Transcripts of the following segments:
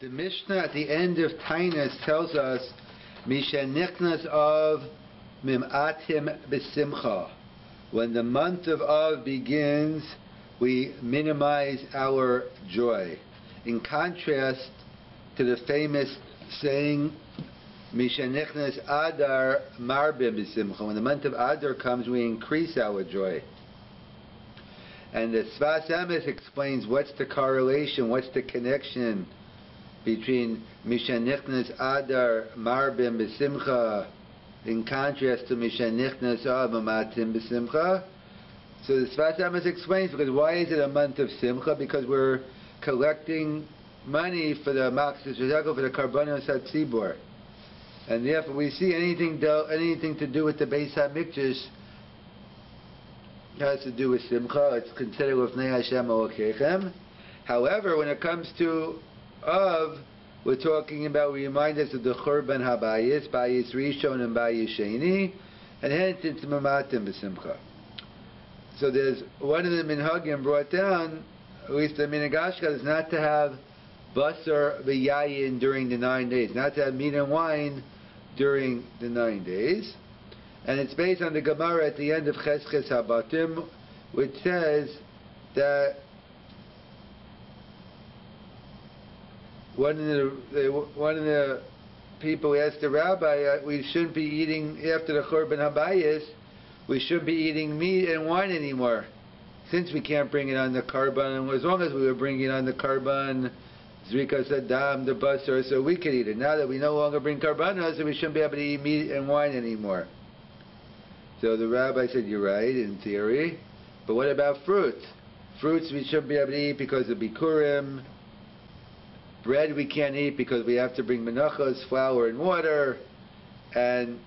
The Mishnah at the end of Tainus tells us, Misha Nichnas of Mim'atim B'Simcha. When the month of Av begins, we minimize our joy. In contrast to the famous saying, Misha Nichnas Adar Marbim B'Simcha. When the month of Adar comes, we increase our joy. And the Sfas Emes explains what's the correlation, what's the connection between Misha Nichnas Adar Marbim B'Simcha in contrast to Misha Nichnas Av Mamatim B'Simcha. So the Sfas Emes explains, because why is it a month of Simcha? Because we're collecting money for the Maqsis Rizako, for the Karbanos HaTzibor. And therefore we see anything to do with the Beis HaMikdash has to do with Simcha. It's considered Lifnei Hashem Elokechem. However, when it comes to Av, we're talking about, we remind us of the Churban Habayis, Bayis Rishon and Bayis Sheni, and hence it's Mamatim B'Simcha. So there's one of the Minhagim brought down, at least the Minhag Ashkaz, is not to have Basar V'Yayin during the 9 days, not to have meat and wine during the 9 days. And it's based on the Gemara at the end of Chesches Habatim, which says that one of the people asked the rabbi, we shouldn't be eating, after the Churban Habayis, we shouldn't be eating meat and wine anymore, since we can't bring it on the Karban. And as long as we were bringing it on the Karban, Zrikas Adam, the Basar, so we could eat it. Now that we no longer bring Karbanos, so we shouldn't be able to eat meat and wine anymore. So the rabbi said, you're right, in theory, but what about fruit? Fruits we shouldn't be able to eat because of Bikurim. Bread we can't eat because we have to bring menachos, flour and water, and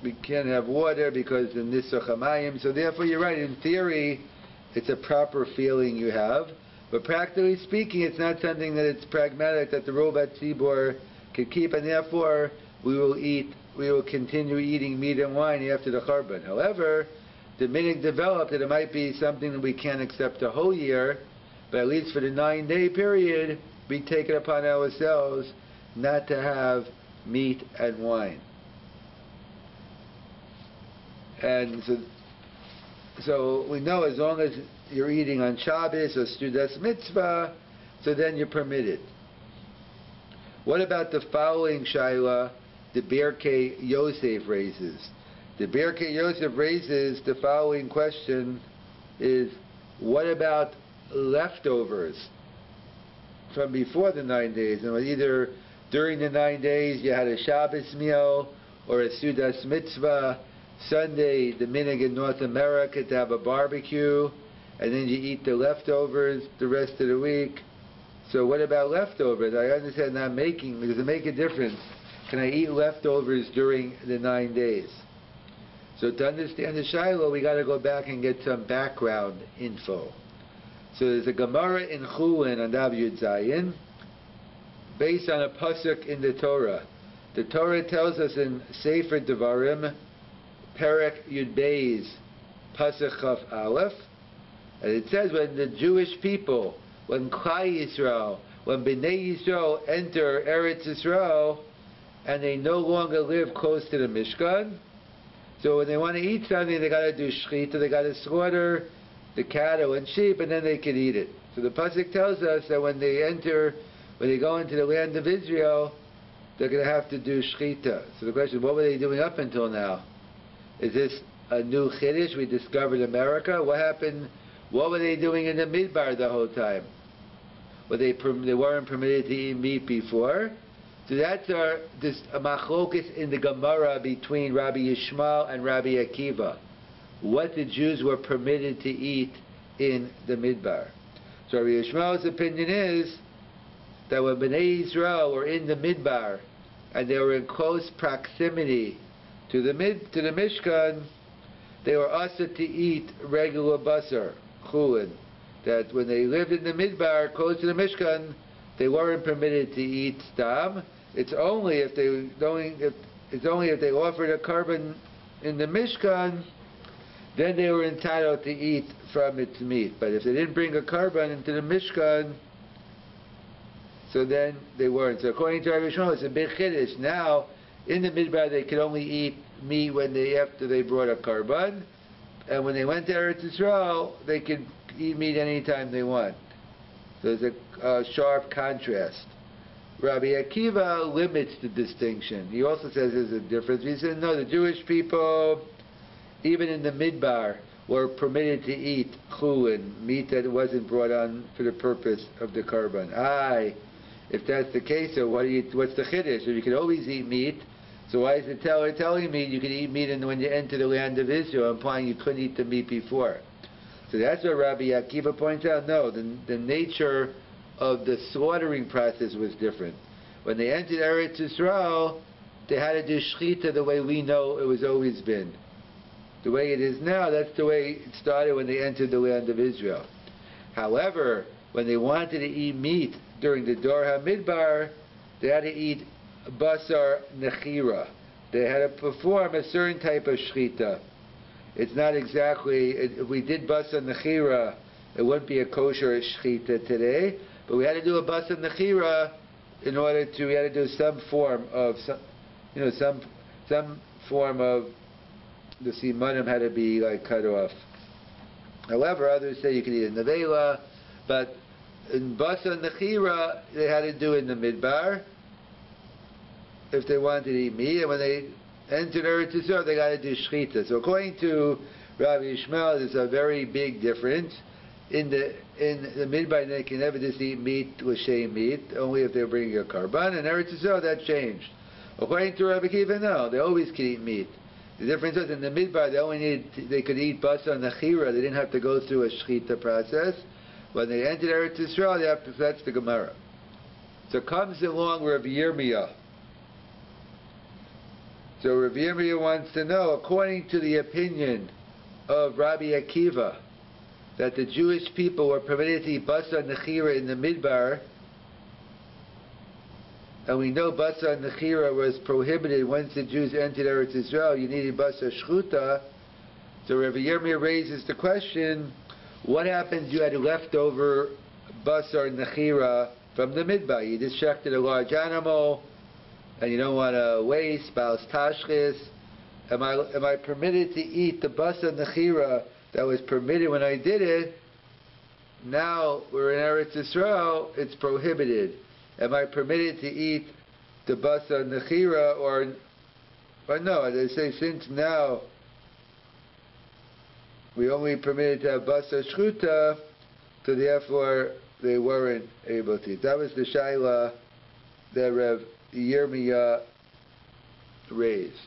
we can't have water because of Nisuch HaMayim. So therefore you're right, in theory it's a proper feeling you have, but practically speaking it's not something that it's pragmatic that the Robat Tzibor can keep, and therefore we will continue eating meat and wine after the Charban. However, the minhag developed that it might be something that we can't accept a whole year, but at least for the 9-day period, we take it upon ourselves not to have meat and wine. And so we know as long as you're eating on Shabbos or Studas Mitzvah, so then you're permitted. What about the following Shaila the Birkei Yosef raises? The Birkei Yosef raises the following question is, what about leftovers from before the 9 days? And either during the 9 days you had a Shabbos meal or a Sudas Mitzvah. Sunday, the minhag in North America to have a barbecue, and then you eat the leftovers the rest of the week. So what about leftovers? I understand not making, because it make a difference. Can I eat leftovers during the 9 days? So to understand the Shiloh, we got to go back and get some background info. So there's a Gemara in Chulin on Dav Yud Zayin, based on a pasuk in the Torah. The Torah tells us in Sefer Devarim, Perek Yud Beis, pasuk Chaf Aleph, and it says when the Jewish people, when Klal Yisrael, when Bnei Yisrael enter Eretz Yisrael, and they no longer live close to the Mishkan, so when they want to eat something, they got to do shechita, they got to slaughter the cattle and sheep, and then they can eat it. So the pasuk tells us that when they go into the land of Israel, they're going to have to do shechita. So the question is, what were they doing up until now? Is this a new chiddush we discovered in America? What happened? What were they doing in the midbar the whole time? Well, they weren't permitted to eat meat before. So that's a machlokas in the Gemara between Rabbi Yishmael and Rabbi Akiva. What the Jews were permitted to eat in the midbar. So Rabbi Yishmael's opinion is that when Bnei Israel were in the midbar and they were in close proximity to the Mishkan, they were asked to eat regular basar, chulin. That when they lived in the midbar close to the Mishkan, they weren't permitted to eat stam. It's only if they offered a carbon in the Mishkan, then they were entitled to eat from its meat. But if they didn't bring a carbon into the Mishkan, So then they weren't. So according to Rabbi Shmuel, it's a big chiddush. Now, in the midbar, they could only eat meat after they brought a karban, and when they went to Eretz Yisrael, they could eat meat anytime they want. So there's a sharp contrast. Rabbi Akiva limits the distinction. He also says there's a difference. He said, no, the Jewish people, even in the midbar, were permitted to eat chulin, meat that wasn't brought on for the purpose of the karban. If that's the case, so what's the chiddush? So you can always eat meat. So why is the teller telling me you can eat meat when you enter the land of Israel, implying you couldn't eat the meat before? So that's what Rabbi Akiva points out. No, the nature of the slaughtering process was different. When they entered Eretz Yisrael, they had to do shechita the way we know it was always been. The way it is now, that's the way it started when they entered the land of Israel. However, when they wanted to eat meat during the Dor HaMidbar, they had to eat basar nechira. They had to perform a certain type of shechita. It's not exactly, if we did basar nechira, it wouldn't be a kosher shechita today, but we had to do a basar nechira in order to, we had to do some form of, some form of, the simanim had to be like cut off. However, others say you can eat in the nevela, but in basar nechira, they had to do it in the midbar if they wanted to eat meat, and when they entered Eretz Yisrael, they got to do shechita. So according to Rabbi Yishmael, there's a very big difference. In the midbar, they can never just eat meat, l'shem meat, only if they're bringing a karban. In Eretz Yisrael, that changed. According to Rabbi Akiva, no, they always can eat meat. The difference is in the midbar, they could eat basar nechira. They didn't have to go through a shechita process. When they entered Eretz Yisrael, they have to. That's the Gemara. So comes along Rabbi Yirmiyah. So Rabbi Yirmiyah wants to know, according to the opinion of Rabbi Akiva, that the Jewish people were permitted to eat basar nechira in the midbar, and we know basar nechira was prohibited once the Jews entered Eretz Yisrael. You needed basar shchuta. So Rabbi Yirmiyah raises the question: what happens? You had leftover basar nechira from the midbar. You just shechted a large animal, and you don't want to waste, baus tashchis. Am I permitted to eat the basar nechira that was permitted when I did it? Now we're in Eretz Yisrael, it's prohibited. Am I permitted to eat the basar nechira or no? They say since now we only permitted to have basar shchuta, so therefore they weren't able to eat. That was the shaila that Rav Yirmiyah raised.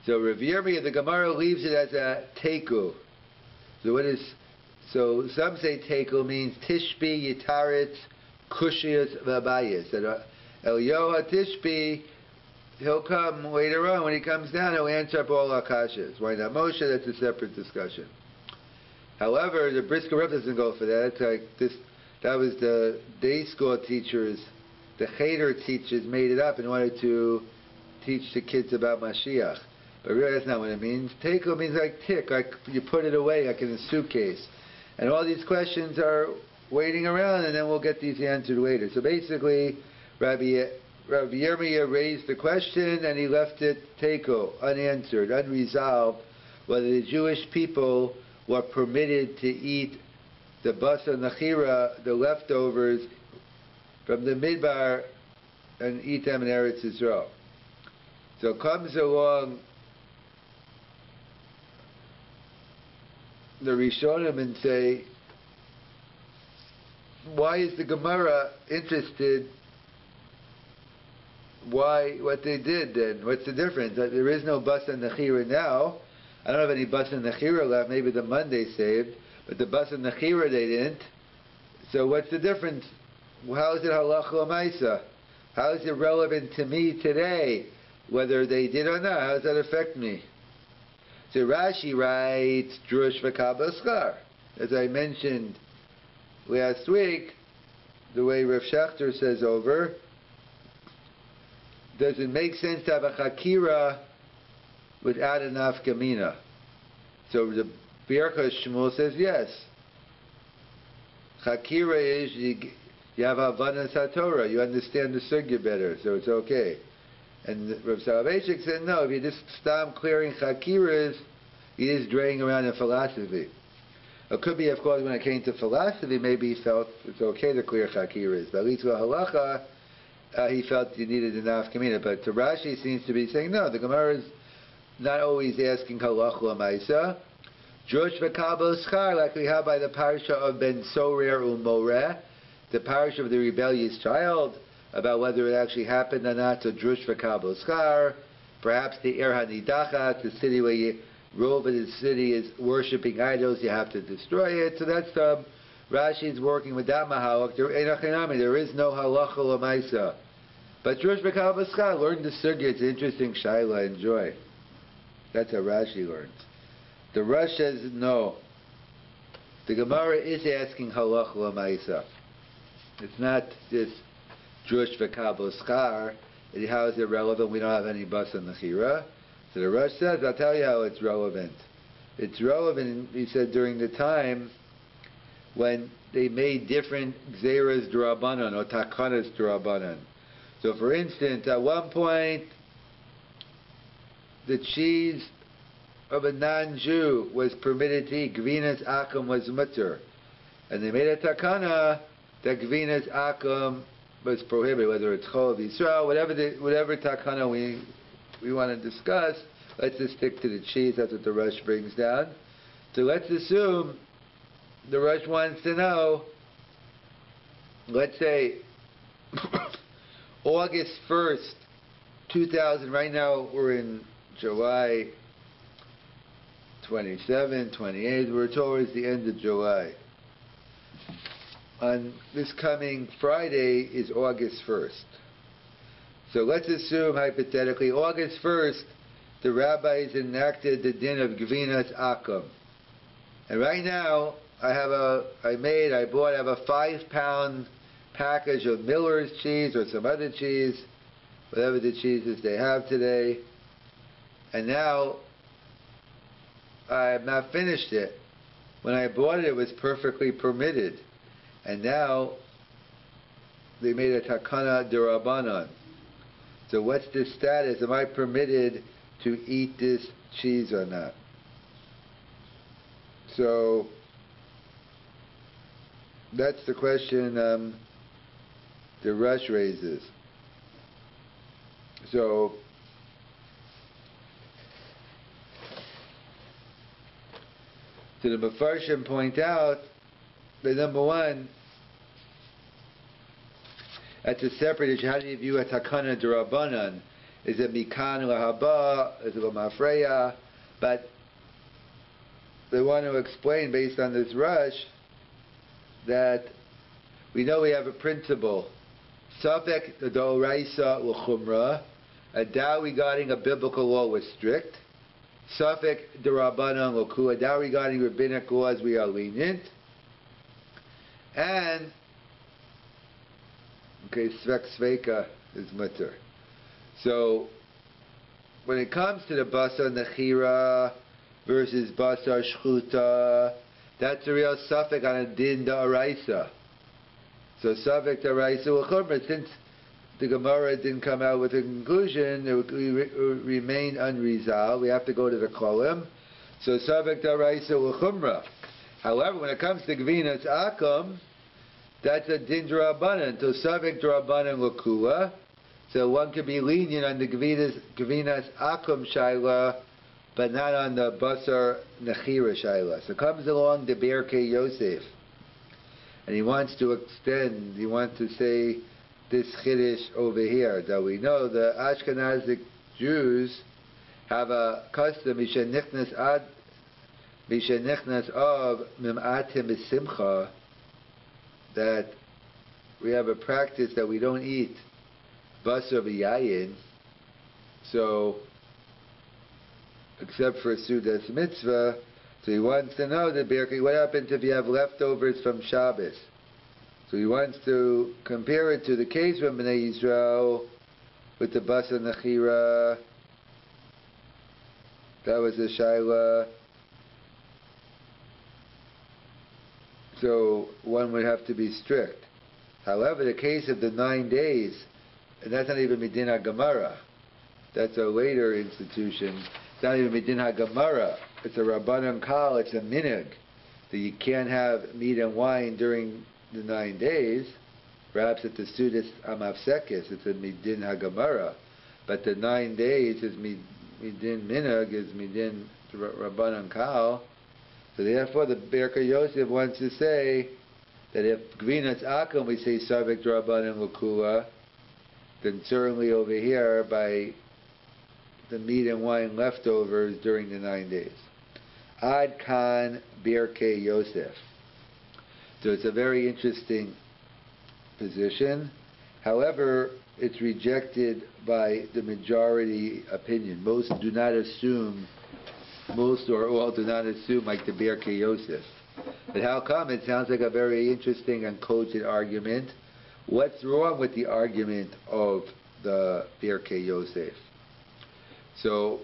So Rav Yirmiyah, the Gemara leaves it as a teiku. So some say teiku means tishbi yitaretz kushiyas v'abayis. That Eliyahu Tishbi, he'll come later on. When he comes down, he'll answer up all our kashas. Why not Moshe? That's a separate discussion. However, the Brisker Rebbe doesn't go for that. It's like this. That was the day school teachers, the cheder teachers made it up in order to teach the kids about Mashiach. But really, that's not what it means. Teiku means like tick, like you put it away, like in a suitcase. And all these questions are waiting around, and then we'll get these answered later. So basically, Rabbi Yirmiyah raised the question, and he left it teiku, unanswered, unresolved, whether the Jewish people were permitted to eat the basar nechira, the leftovers from the midbar, and eat them in Eretz Yisrael. So comes along the Rishonim and say, why is the Gemara interested? What they did then? What's the difference? There is no basar nechira now. I don't have any basar nechira left. Maybe the Monday saved, but the basar nechira they didn't. So what's the difference? How is it halacha l'maisa? How is it relevant to me today, whether they did or not? How does that affect me? So Rashi writes, Drush v'kabel schar. As I mentioned last week, the way Rav Shachter says over, does it make sense to have a chakira without a nafkamina? So the Birchas Shmuel says yes. Chakira is You have Havanas HaTorah. You understand the sugya better, so it's okay. And Rav Soloveitchik said, no, if you just stop clearing chakiras, you're just draining around in philosophy. It could be, of course, when it came to philosophy, maybe he felt it's okay to clear chakiras. But at least with halacha, he felt you needed an afkamina. But to Rashi, seems to be saying, no, the Gemara is not always asking halacha l'maisa. Drush v'kabel schar, like we have by the parsha of Ben Sorer u'Moreh, the parsha of the rebellious child, about whether it actually happened or not. So drush v'kabel schar, perhaps the Ir HaNidachat, the city where you rule in the city is worshipping idols, you have to destroy it. So that's Rashi's working with that mahalach. There is no halacha l'maisa. But drush v'kabel schar, learn the sugya. It's an interesting shaila. Enjoy. That's how Rashi learns. The Rosh says no. The Gemara is asking halacha l'maisa. It's not this drush v'kabel schar. How is it relevant? We don't have any basa nechira. So the Rosh says, I'll tell you how it's relevant. It's relevant, he said, during the time when they made different gzeras d'Rabbanan or takanas d'Rabbanan. So for instance, at one point, the cheese of a non-Jew was permitted to eat. Gvinas akum was mutter. And they made a takana that Gvinas akum was prohibited, whether it's Chol of Yisrael, whatever takana we want to discuss, let's just stick to the cheese. That's what the Rosh brings down. So let's assume the Rosh wants to know, let's say, August 1st, 2000, right now we're in July 27, 28, we're towards the end of July. On this coming Friday is August 1st. So let's assume, hypothetically, August 1st, the rabbis enacted the din of Gvinas Akum. And right now, I have a 5-pound package of Miller's cheese or some other cheese, whatever the cheeses they have today. And now, I have not finished it. When I bought it, it was perfectly permitted. And now, they made a takana d'Rabbanan. So what's the status? Am I permitted to eat this cheese or not? So, that's the question the Rosh raises. So, the Mefarshim point out that number one, that's a separate issue. How do you view a takana d'Rabbanan? Is it mikan lahaba? Is it mafreya? But they want to explain based on this Rosh that we know we have a principle. Safek d'oraisa l'chumra. A doubt regarding a biblical law was strict. Safek d'Rabbanan l'ku. A doubt regarding rabbinic laws we are lenient. And svek sveka is mutter. So when it comes to the basar nechira versus basar shchuta, that's a real suffix on a din da'araisa. So suffix da'araisa l'chumra, since the Gemara didn't come out with a conclusion, it would remain unresolved. We have to go to the kolim. So suffix da'araisa l'chumra. However, when it comes to Gvinas Akum, that's a din d'Rabbanan. So Savik d'Rabbanan l'kula. So one could be lenient on the Gvinas Akum shaila, but not on the Basar Nechira shaila. So comes along the Berkei Yosef, and he wants to extend, he wants to say this Chiddush over here, that we know the Ashkenazic Jews have a custom, Mishenichnas of Mim'atim B'Simcha, that we have a practice that we don't eat basar v'yayin, so except for Sudas mitzvah. So he wants to know that what happens if you have leftovers from Shabbos? So he wants to compare it to the case from Bnei Yisrael with the basar nechira. That was the shaila. So one would have to be strict. However, the case of the 9 days, and that's not even Midin HaGemara. That's a later institution. It's not even Midin HaGemara. It's a Rabbanan Kal, it's a minig. That you can't have meat and wine during the 9 days. Perhaps at the Sudas Amavsekis, it's a Midin HaGemara. But the 9 days is Midin Minig, is Midin Rabbanan Kal. So therefore the Birkei Yosef wants to say that if Gvinas Akum we say Savik Rabbanan L'Kula, then certainly over here by the meat and wine leftovers during the 9 days. Ad Kan Birkei Yosef. So it's a very interesting position. However, it's rejected by the majority opinion. Most or all do not assume like the Birkei Yosef. But how come? It sounds like a very interesting and cogent argument. What's wrong with the argument of the Birkei Yosef? So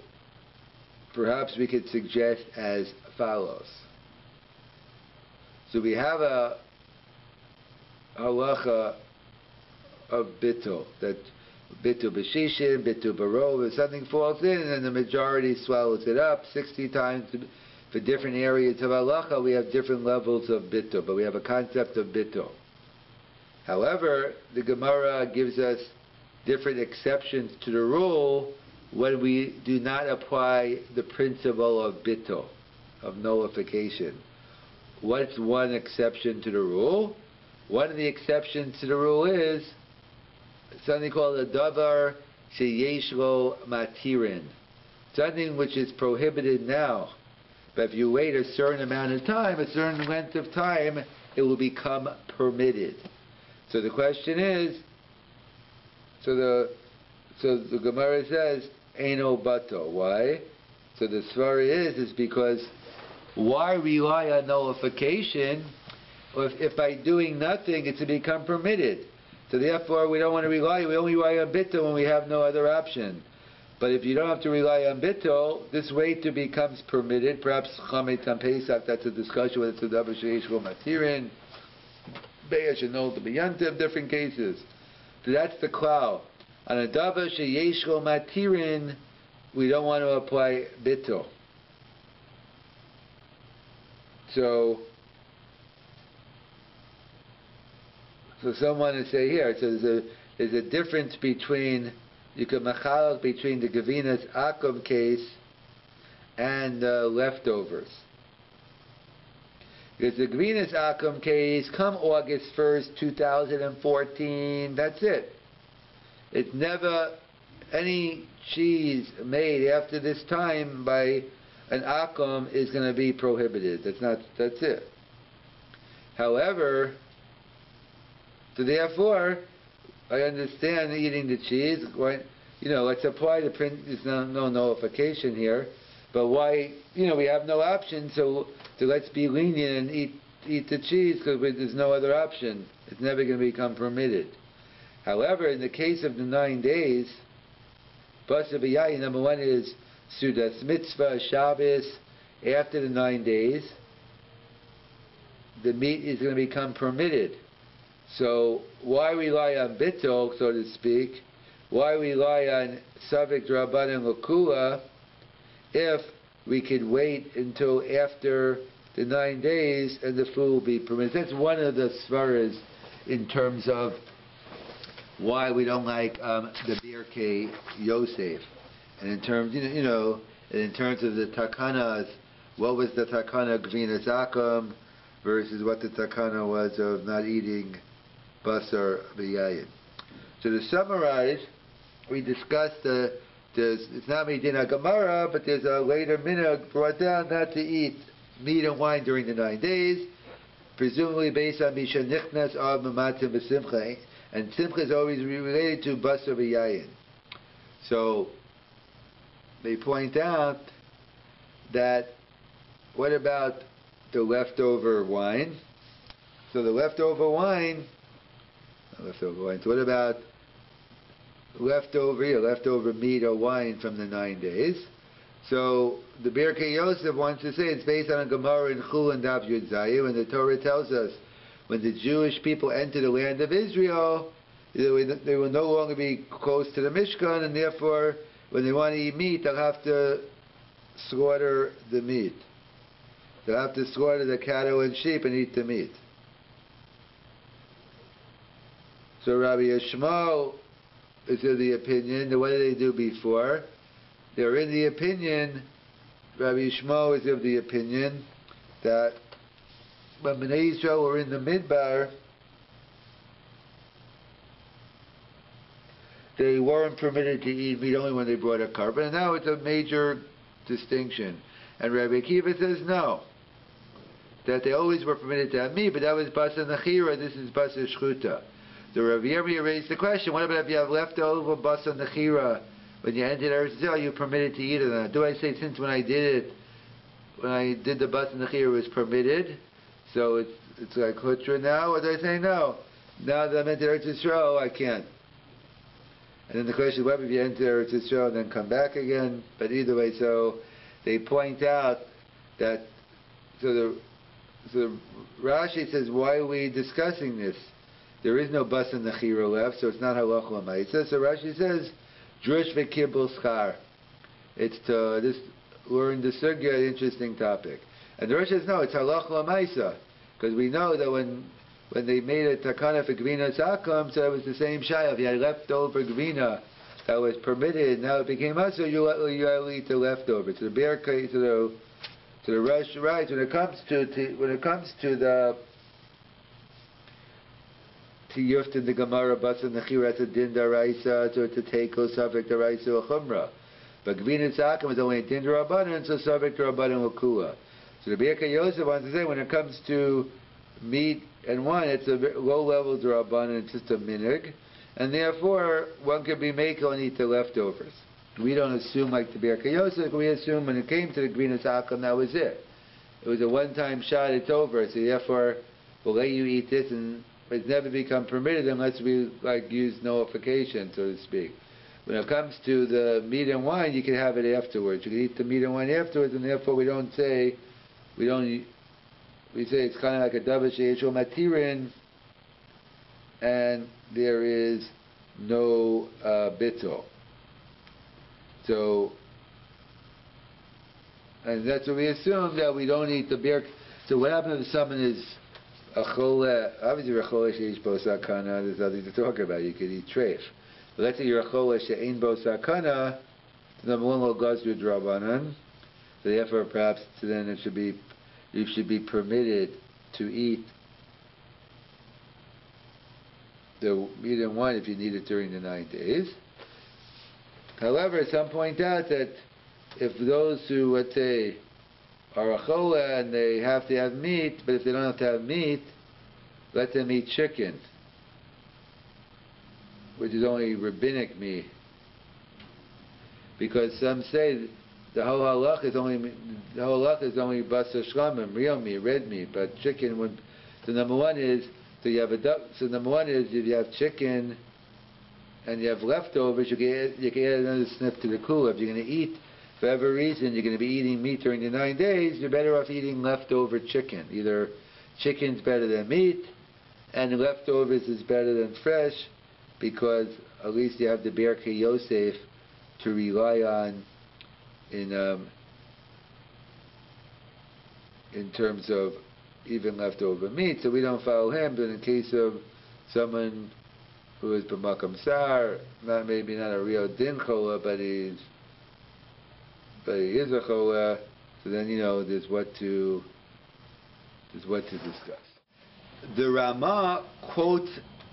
perhaps we could suggest as follows. So we have a halacha of bittul, that bittul b'shishim, bittul barov, if something falls in and the majority swallows it up 60 times. For different areas of halacha, we have different levels of bittul, but we have a concept of bittul. However, the Gemara gives us different exceptions to the rule when we do not apply the principle of bittul, of nullification. What's one exception to the rule? One of the exceptions to the rule is something called a davar sheyesh lo matirin, something which is prohibited now, but if you wait a certain amount of time, a certain length of time, it will become permitted. So the question is, so the Gemara says, Eino bato. Why? So the svara is because why rely on nullification if by doing nothing it's to become permitted? So therefore we don't want to rely, we only rely on bittul when we have no other option. But if you don't have to rely on bittul, this waiter becomes permitted. Perhaps chametz on Pesach, that's a discussion whether it's a davar sheyesh lo matirin, be'esh and no to beyantiv, different cases. So that's the klal. On a davar sheyesh lo matirin, we don't want to apply bittul. So someone to say here, so there's a difference between, you can machalak between the Gavinas Akum case and leftovers. Because the Gavinas Akum case, come August 1st, 2014, that's it. It's never any cheese made after this time by an Akum is going to be prohibited. That's it. However, so therefore, I understand eating the cheese. Let's apply the print. There's no nullification here, but why? We have no option. So let's be lenient and eat the cheese because there's no other option. It's never going to become permitted. However, in the case of the 9 days, Basar B'Yayin, number one is Sudas Mitzvah, Shabbos. After the 9 days, the meat is going to become permitted. So why rely on bittul, so to speak? Why rely on Savik Rabbanan L'Kula if we could wait until after the 9 days and the food will be permitted? That's one of the svaras in terms of why we don't like the Birkei Yosef. And in terms, in terms of the takanas, what was the takana Gvinas Akum versus what the takana was of not eating Basar B'Yayin. So to summarize, we discussed it's not Midin HaGemara, but there's a later minhag brought down not to eat meat and wine during the 9 days, presumably based on Misha Nichnas of Mamatim B'Simcha, and Simcha is always related to Basar B'Yayin. So they point out that what about the leftover wine? So the leftover wine. So what about leftover meat or wine from the 9 days? So the Birkei Yosef wants to say it's based on a Gemara in Chul and Daf Yud Zayin, and the Torah tells us when the Jewish people enter the land of Israel, they will no longer be close to the Mishkan, and therefore, when they want to eat meat, they'll have to slaughter the meat. They'll have to slaughter the cattle and sheep and eat the meat. So Rabbi Yishmael is of the opinion that what did they do before? They're in the opinion, Rabbi Yishmael is of the opinion that when Bnei Yisrael were in the Midbar, they weren't permitted to eat meat only when they brought a carbon, and now it's a major distinction. And Rabbi Akiva says no, that they always were permitted to have meat, but that was basa nechira, this is basa shchuta. So Rabbi Yirmiyah raised the question, what about if you have leftover basa nechira, when you entered Eretz Yisrael, are you permitted to eat it or not? Do I say, since when I did the basa nechira, it was permitted, so it's like chutra now, or do I say no? Now that I'm entered Eretz Yisrael, I can't. And then the question is, what if you enter Eretz Yisrael and then come back again? But either way, so they point out that, so Rashi says, why are we discussing this? There is no basa nechira left, so it's not halach l'maisa. So Rashi says, drush v'kibbul schar. It's to learn the sugya, an interesting topic. And the Rosh says, no, it's halach l'maisa, because we know that when they made a takana for gvina zakam, so it was the same shayla. If you had leftover gvina that was permitted, now it became also you eat the leftovers. So the bear case, to the Rosh, right? When it comes to the Yuft in the Gemara, basa nechira, it's a din daraisa, so it's a teiko safek daraisa or chumra. But gvina zakam is only a din darabanan, so safek darabanan l'kula. So the Birka Yosef wants to say, when it comes to meat and wine, it's a low level darabanan, it's just a minig, and therefore one can be mekel and eat the leftovers. We don't assume like the Birka Yosef. We assume when it came to the gvina zakam, that was it. It was a one-time shot. It's over. So therefore, we'll let you eat this, and it's never become permitted unless we use nullification, so to speak. When it comes to the meat and wine, you can have it afterwards. You can eat the meat and wine afterwards, and therefore we say it's kind of like a davar she'eshul matirin, and there is no bittul. So, and that's what we assume, that we don't eat the beer. So what happens if someone is a chole? Obviously, you're a chole she'ish bo sakana. There's nothing to talk about. You could eat treif. But let's say you're a chole she'ein bo sakana. Number one, lo gazru drabanan. So therefore, perhaps then you should be permitted to eat the meat and wine if you need it during the 9 days. However, some point out that if those who, let's say, are a chola and they have to have meat, but if they don't have to have meat, let them eat chicken, which is only rabbinic meat. Because some say the whole halach is only basar shlamim, real meat, red meat, but chicken would. So number one is if you have chicken and you have leftovers, you can add another sniff to the kula. If you're going to eat, for whatever reason, you're going to be eating meat during the 9 days, you're better off eating leftover chicken. Either chicken's better than meat, and leftovers is better than fresh, because at least you have the Birka Yosef to rely on in terms of even leftover meat. So we don't follow him, but in case of someone who is b'makam sar, maybe not a real din chola, but he is a chola, so then there's what to discuss. The Rama quotes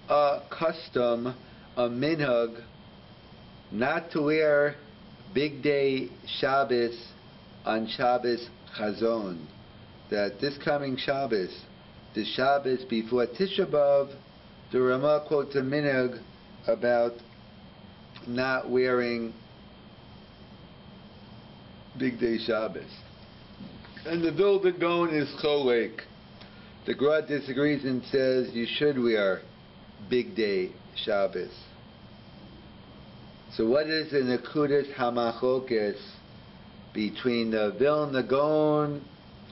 a custom, a minhag, not to wear big day Shabbos on Shabbos Chazon. That this coming Shabbos, the Shabbos before Tisha B'Av, the Rama quotes a minhag about not wearing big day Shabbos. And the Vilna Gaon is cholek. The Gra disagrees and says you should wear big day Shabbos. So what is the Nekudas Hamachokes between the Vilna Gaon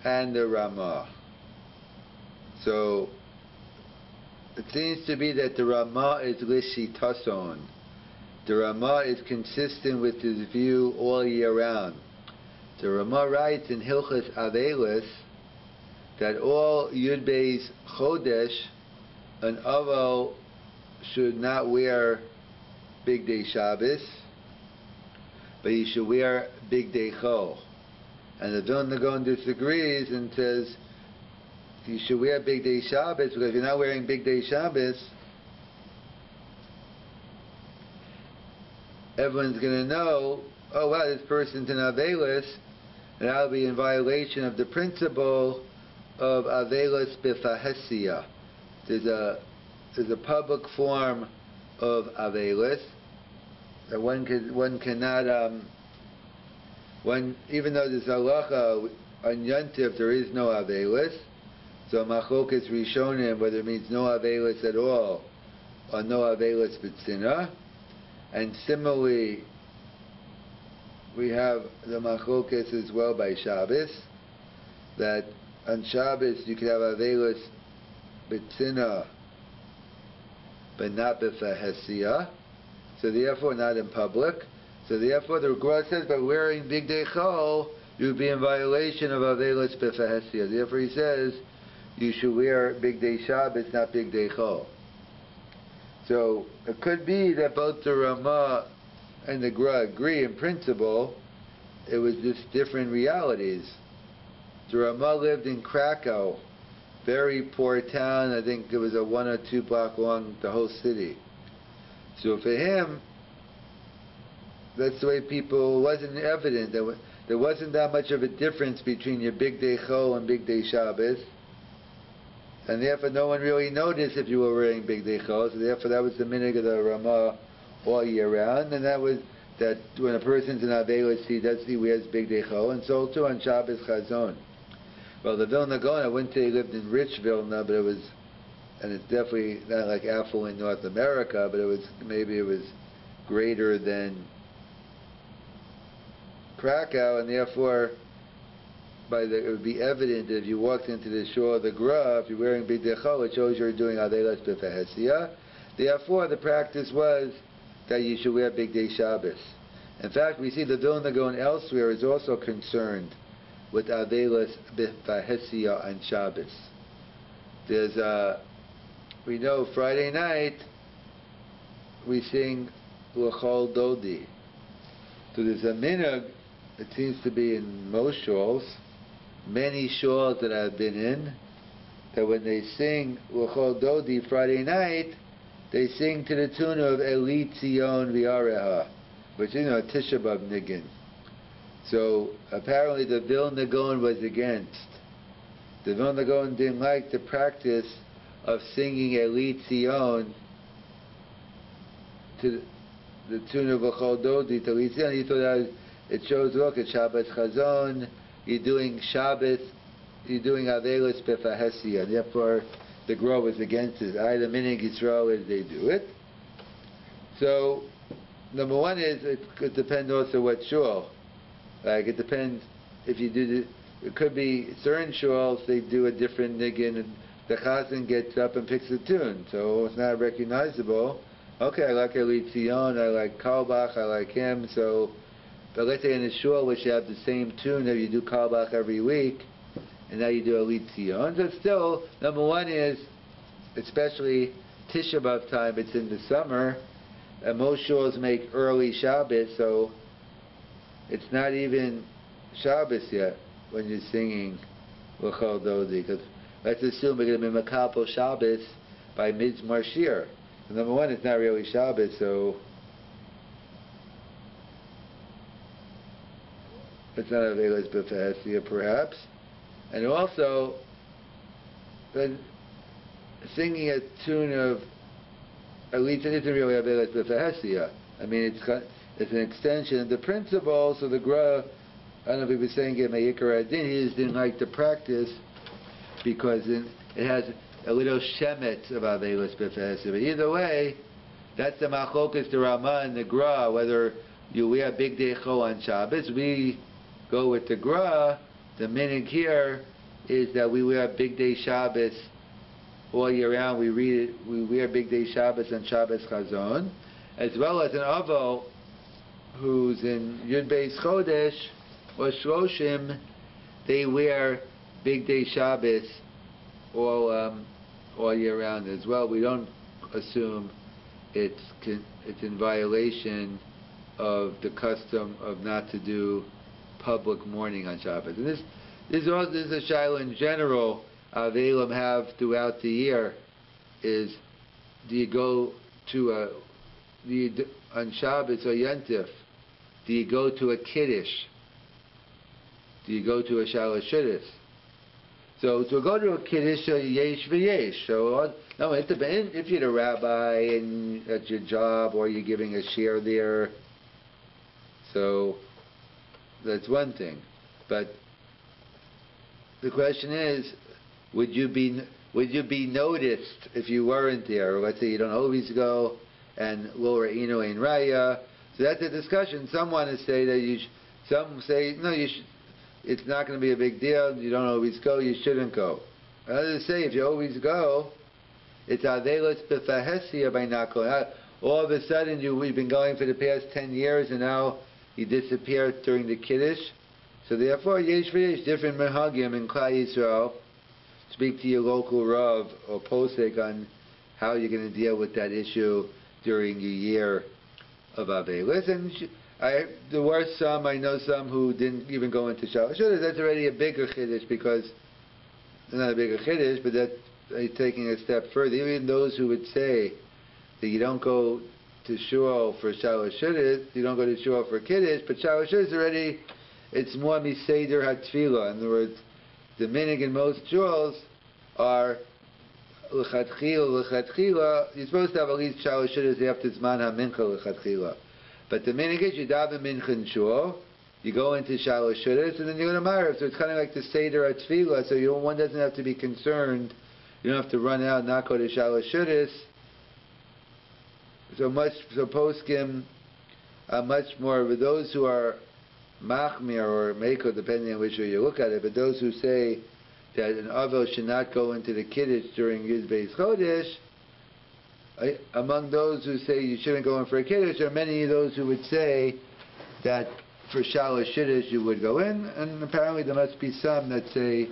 and the Rama? So it seems to be that the Ramah is lishitason. The Ramah is consistent with his view all year round. The Ramah writes in Hilchas Avelis that all Yud Beis Chodesh, an Avo should not wear Big Day Shabbos, but he should wear Big Day Chol. And the Vilna Gaon disagrees and says you should wear Big Day Shabbos, because if you're not wearing Big Day Shabbos, everyone's going to know, oh wow, this person's an Avelis, and I'll be in violation of the principle of Avelis B'Fahesia. There's a public form of Avelis that one cannot, even though there's halacha on Yontif, there is no Avelis. So Machlokas Rishonim, whether it means no Avelis at all or no Avelis B'Tzina. And similarly, we have the Machlokas as well by Shabbos, that on Shabbos you can have Avelis B'Tzina but not B'Fahesia, so therefore not in public. So therefore the Gemara says by wearing Big Day Chol you would be in violation of Avelis B'Fahesia. Therefore he says you should wear Big Day Shabbos, not Big Day Chol. So it could be that both the Ramah and the Gra agree in principle. It was just different realities. The Ramah lived in Krakow, very poor town. I think it was a 1 or 2 block long, the whole city. So for him, that's the way people, it wasn't evident. There wasn't that much of a difference between your Big Day Chol and Big Day Shabbos. And therefore no one really noticed if you were wearing Big Day Chol. So therefore that was the minhag of the Ramah all year round. And that was that when a person's in Avelis, he wears Big Day Chol. And so too on Shabbos Chazon. Well, the Vilna Gaon, I wouldn't say he lived in rich Vilna, but it was, and it's definitely not like affluent North America, but maybe it was greater than Krakow, and therefore it would be evident that if you walked into the shore of the Gra, if you're wearing Big Day Chol, it shows you're doing Avelis B'Fahesia. Therefore, the practice was that you should wear Big Day Shabbos. In fact, we see the Vilna Gaon elsewhere is also concerned with Avelis B'Fahesia on Shabbos. We know Friday night we sing L'chol Dodi. So there's a minhag, it seems to be in most shuls, many shuls that I've been in, that when they sing L'chol Dodi Friday night, they sing to the tune of Eli Tzion V'Areha, which is Tish Niggin. So apparently the Vilna Gaon was against. The Vilna Gaon didn't like the practice of singing Eli Tzion to the tune of L'chol Dodi to Eli Tzion. He thought that it shows, look, at Shabbos Chazon, you're doing Shabbos, you're doing Avelis B'Fahesia. Therefore, the Gra was against it. The minhag Yisrael is they do it. So, number one is, it could depend also what shul. Like, it depends if you do it could be certain shuls, they do a different niggin, and the chazan gets up and picks a tune, so it's not recognizable. Okay, I like Eli Tzion, I like Kalbach, I like him, so, but let's say in a shul which you have the same tune, that you do Kalbach every week, and now you do Eli Tzion, so still, number one is, especially Tisha B'Av time, it's in the summer, and most shuls make early Shabbos, so it's not even Shabbos yet when you're singing L'chol Dodi, because let's assume we're going to be Makapel Shabbos by Mizmar Shir. So number one, it's not really Shabbos, so it's not Avelis B'Fahesia perhaps. And also, then singing a tune of Elita isn't really Avelis B'Fahesia. I mean, it's an extension of the principle, so the Gra, I don't know if he was saying it Me'ikar Adin, he just didn't like the practice because it has a little shemet of Avelis B'Fahesia. But either way, that's the Machlokas, the Ramah and the Gra, whether you wear Big Day Chol on Shabbos. We go with the Gra. The minhag here is that we wear Big Day Shabbos all year round. We read it. We wear Bigdei Shabbos and Shabbos Chazon, as well as an Avo who's in Yud Beis Chodesh or Shloshim. They wear Bigdei Shabbos all year round as well. We don't assume it's in violation of the custom of not to do public mourning on Shabbos. And this is a shiloh in general. Avelim have throughout the year is, do you go to on Shabbos or Yontif, do you go to a Kiddush? Do you go to a Shalosh Shudis? So to go to a Kiddush, yesh v'yesh. So no, it depends. If you're a rabbi and at your job, or you're giving a share there, so that's one thing. But the question is, would you be noticed if you weren't there? Or let's say you don't always go, and lo re'inu ein raya. So that's a discussion. Some want to say that some say no, you should. It's not going to be a big deal. You don't always go. You shouldn't go. Others say if you always go, it's avelos b'fahesia by not going. All of a sudden, we've been going for the past 10 years, and now you disappeared during the Kiddush. So therefore, yesh v'yesh, different menhagim in Klal Yisrael. Speak to your local Rav or posek on how you're going to deal with that issue during your year of avelos. And there were some, I know some who didn't even go into Shalosh Shudis. That's already a bigger Kiddush, because it's not a bigger Kiddush, but that's taking a step further. Even those who would say that you don't go to Shul for Shalosh Shudis, you don't go to Shul for Kiddush, but Shalosh Shudis already, it's more Miseder HaTfilah. In other words, the minig in most shuls are l'chatchila. You're supposed to have at least Shalosh Shudis after Zman HaMincha l'chatchila. But the minig is you daven mincha in shul, you go into Shalosh Shudis, and then you go to Marav. So it's kind of like the Seder HaTfilah. So one doesn't have to be concerned. You don't have to run out and not go to Shalosh Shudis. So poskim are much more with those who are machmir or meko, depending on which way you look at it. But those who say that an avos should not go into the Kiddush during Yud Beis Chodesh, among those who say you shouldn't go in for a Kiddush, there are many of those who would say that for Shalosh Shudis you would go in, and apparently there must be some that say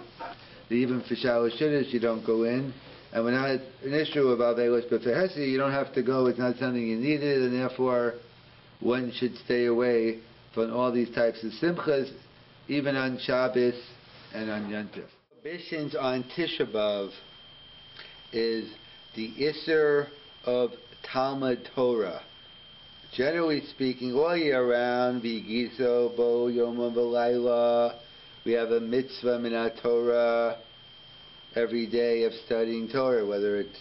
that even for Shalosh Shudis you don't go in, and when not an issue of avelos b'fehesi, you don't have to go, it's not something you needed, and therefore one should stay away from all these types of simchas, even on Shabbos and on Yontif. Prohibitions on Tisha B'Av is the Isser of Talmud Torah. Generally speaking, all year round, V'yigiso bo yom v'layla, we have a mitzvah minat Torah every day of studying Torah, whether it's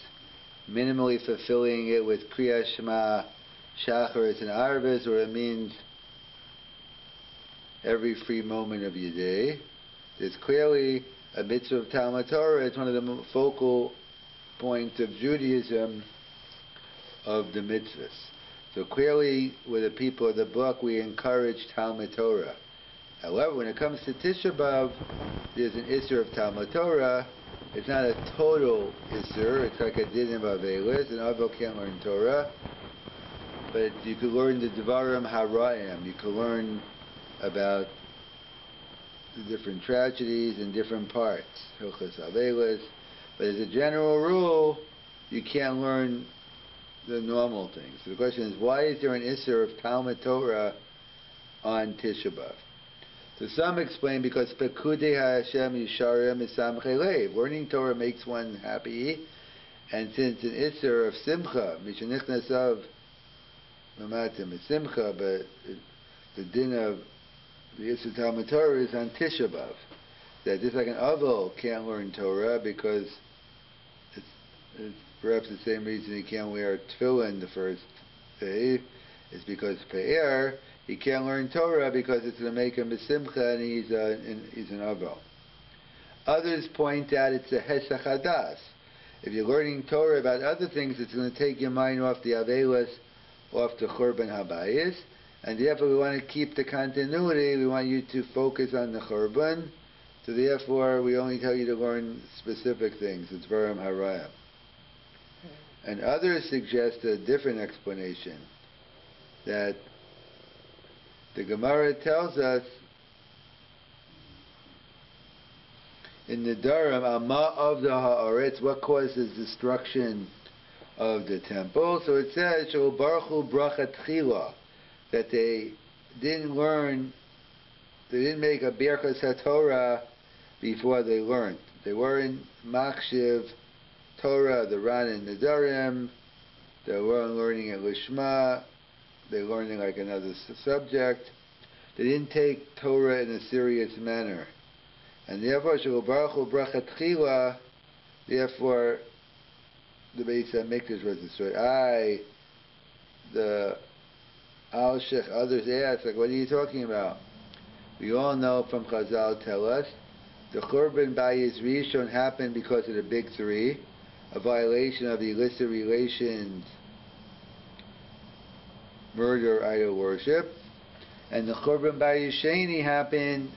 minimally fulfilling it with Kriyas Shema, Shacharis, and Arvis, or it means every free moment of your day. There's clearly a mitzvah of Talmud Torah. It's one of the focal points of Judaism, of the mitzvahs. So clearly, with the people of the book, we encourage Talmud Torah. However, when it comes to Tisha B'Av, there's an Isser of Talmud Torah. It's not a total Isser. It's like a din of Avelis. An Avel can't learn Torah. But you could learn the Devarim Hara'im. You could learn about the different tragedies in different parts. Hilchos Avelis. But as a general rule, you can't learn the normal things. So the question is, why is there an Isser of Talmud Torah on Tisha B'Av? So some explain because Pekudei HaShem Yisharim Misamchei Leiv. Learning Torah makes one happy, and since an Isser of Simcha, Mishanichnas of Mamatim is Simcha, but the din of the Isser Talmud Torah is on Tisha B'Av. That just like an Avel can't learn Torah because it's perhaps the same reason he can't wear tefillin the first day, is because Pe'er, he can't learn Torah because it's going to make him a simcha and he's an Avel. Others point out it's a Hesach Hadas. If you're learning Torah about other things, it's going to take your mind off the Avelis, off the Churban Habayis, and therefore we want to keep the continuity. We want you to focus on the Churban, so therefore we only tell you to learn specific things. It's Varam Harayim. And others suggest a different explanation, that the Gemara tells us in the Durham, Amma of the Haaretz, what causes destruction of the temple. So it says, Shel Baruchu Bracha Tchila, that they didn't make a Birchas HaTorah before they learned. They weren't Machshiv Torah, the Ran and the Durham. They weren't learning it Lishma. They were learning like another subject. They didn't take Torah in a serious manner. And therefore, Shel Baruchu Bracha Tchila, therefore, the Beis HaMikdash was destroyed. The Al-Sheikh, others ask, like, what are you talking about? We all know from Chazal tell us, the Churban Bayis Rishon happened because of the big three, a violation of the illicit relations, murder, idol worship. And the Churban Bayis Sheni happened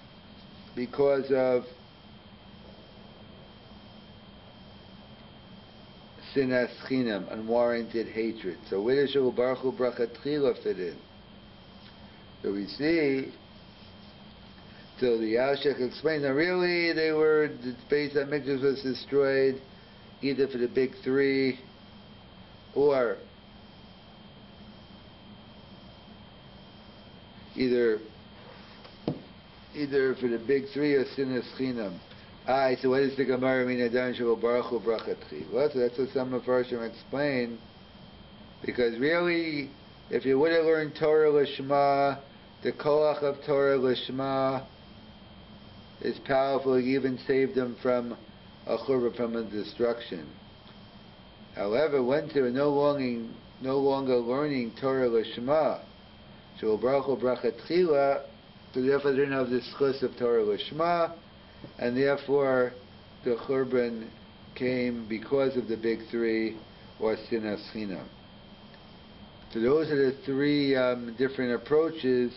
because of sinas chinam, unwarranted hatred. So where does Shel Baruchu Bracha Tchila fit in? So we see, so the Al-Sheikh explains, now really the Beis HaMikdash was destroyed either for the big three or either for the big three or sinas chinam. So what does the Gemara mean? Shel Baruchu Bracha Tchila? So that's what some of Farshim explain. Because really, if you would have learned Torah Lishma, the koach of Torah Lishma is powerful. It even saved them from a churba, from a destruction. However, once they were no longer learning Torah Lishma, Shel Baruchu Bracha Tchila, so therefore they didn't have the schus of Torah Lishma, and therefore the churban came because of the big three or sinas chinam. So those are the three different approaches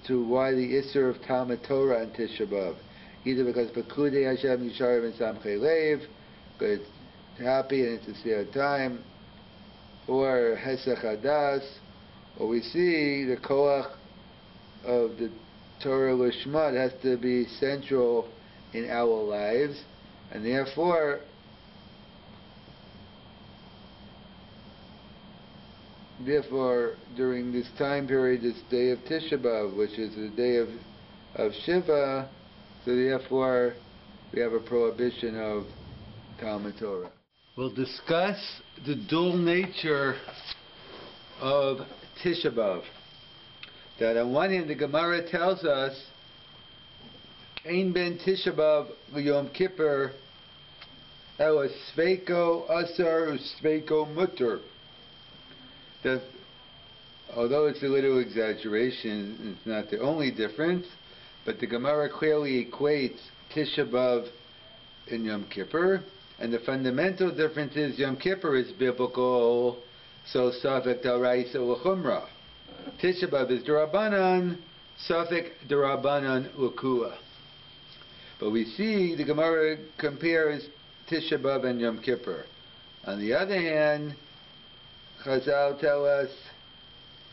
to why the Isser of Talmud Torah and Tisha B'Av. Either because Pekudei Hashem Yisharim and Samchei Lev, because it's happy and it's a sad time, or Hesach Hadas, or we see the koach of the Torah Lishma has to be central in our lives, and therefore during this time period, this day of Tisha B'Av, which is the day of Shiva, so therefore we have a prohibition of Talmud Torah. We'll discuss the dual nature of Tisha B'Av. That on one hand the Gemara tells us Ein ben Tisha B'Av v'Yom Kippur ela sveiko asar sveiko mutter. That although it's a little exaggeration, it's not the only difference, but the Gemara clearly equates Tisha B'Av and Yom Kippur, and the fundamental difference is Yom Kippur is biblical, so Safek D'Oraisa L'Chumra. Tisha B'Av is D'Rabbanan, Safek D'Rabbanan L'Kua. But we see the Gemara compares Tisha B'Av and Yom Kippur. On the other hand, Chazal tell us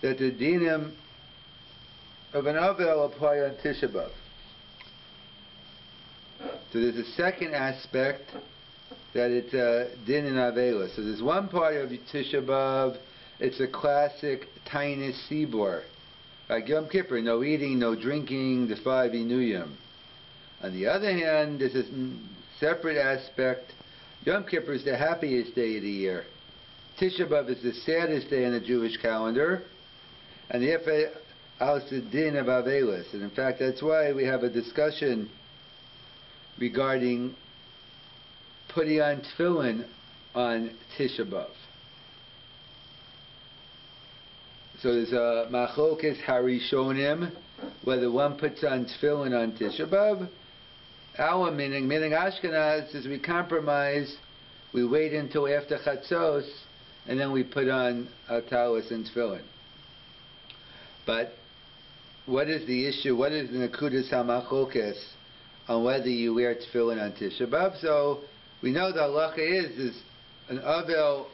that the dinim of an Avel apply on Tisha B'Av. So there's a second aspect that it's a din in Avela. So there's one part of Tisha B'Av, it's a classic Tainus Sibor. Like Yom Kippur, no eating, no drinking, the 5 Inuyim. On the other hand, there's a separate aspect. Yom Kippur is the happiest day of the year. Tisha B'Av is the saddest day on the Jewish calendar. And therefore, it's the din of Avelis. And in fact, that's why we have a discussion regarding putting on tefillin on Tisha B'Av. So there's a machlokas harishonim, whether one puts on tefillin on Tisha B'Av. Our meaning Ashkenaz, is we compromise, we wait until after Chatzos, and then we put on our talis and tefillin. But what is the issue? What is the nekudas hamachlokas on whether you wear tefillin on Tisha B'Av? So we know the halacha is an avel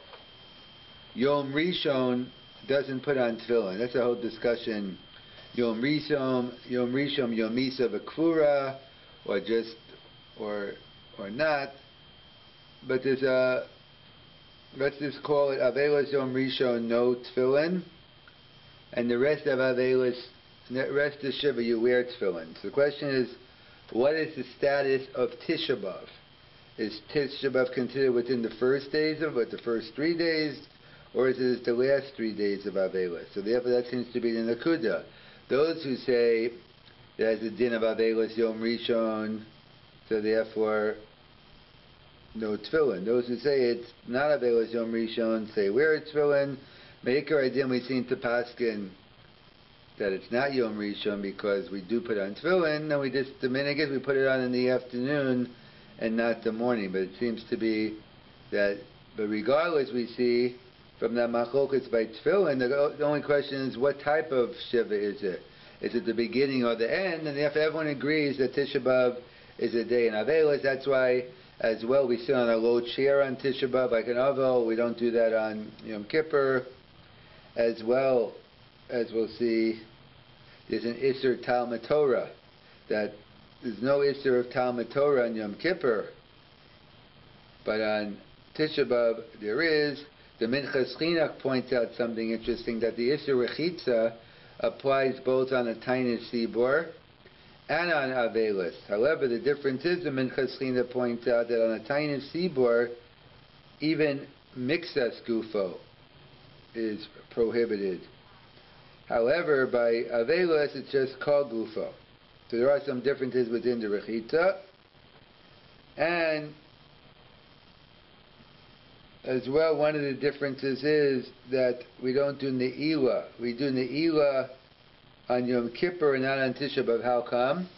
Yom Rishon doesn't put on tefillin. That's a whole discussion. Yom Rishon, Yom Misa v'Kfura, or just, or not. But there's a, let's just call it Avelos Yom Rishon, no tefillin, and the rest of Avelos, the rest of Shiva, you wear tefillin. So the question is, what is the status of Tisha B'Av? Is Tisha B'Av considered within the first days of it, the first 3 days, or is it the last 3 days of Avelos? So therefore that seems to be the Nakuda. Those who say there's a din of Avelos Yom Rishon, so therefore no tefillin. Those who say it's not Avelos Yom Rishon say wear tefillin. Meikar Adin we seem to paskin that it's not Yom Rishon because we do put on tefillin, and we just, the minhag we put it on in the afternoon and not the morning. But it seems to be that, but regardless, we see from that machlokas by tefillin, the only question is what type of Shiva is it? Is it the beginning or the end? And if everyone agrees that Tisha B'Av is a day in Avelos, that's why as well we sit on a low chair on Tisha B'Av like an Avel. We don't do that on Yom Kippur. As well as we'll see, there's an Isser Talmud Torah, that there's no Isser of Talmud Torah on Yom Kippur, but on Tisha B'Av there is. The Minchas Chinuch points out something interesting, that the Isser Rechitza applies both on a Tainis Sibor and on Avelos. However, the difference is the Minchas Chinuch points out that on a Tainis Sibor, even Mixas Gufo is prohibited. However, by Avelos, it's just called Gufo. So there are some differences within the Rechitza. And as well, one of the differences is that we don't do Ne'ilah. We do Ne'ilah on Yom Kippur and not on Tisha B'Av. How come?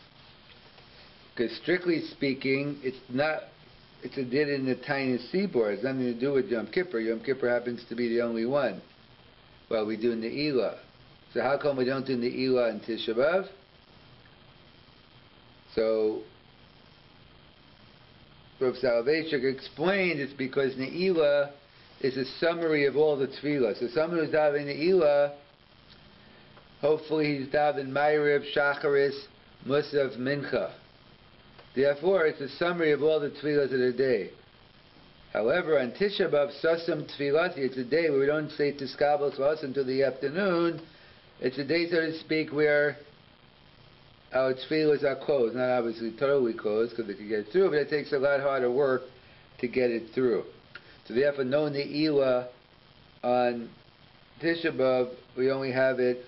Because strictly speaking, it's a din in the tiny seaboard. It's nothing to do with Yom Kippur. Yom Kippur happens to be the only one. Well, we do Ne'ilah. So how come we don't do Ne'ilah on Tisha B'Av? So Rav Soloveitchik explained it's because Ne'ilah is a summary of all the tefillah. So someone who's davening Ne'ilah, hopefully he's davening Ma'ariv, Shacharis, Musaf, Mincha. Therefore, it's a summary of all the tefillahs of the day. However, on Tisha B'Av, Sasam Tefillati, it's a day where we don't say Tiskabel Slas until the afternoon. It's a day, so to speak, where our tefillahs are closed. Not obviously totally closed, because they can get through, but it takes a lot harder work to get it through. So therefore, no Ne'ilah on Tisha B'Av, we only have it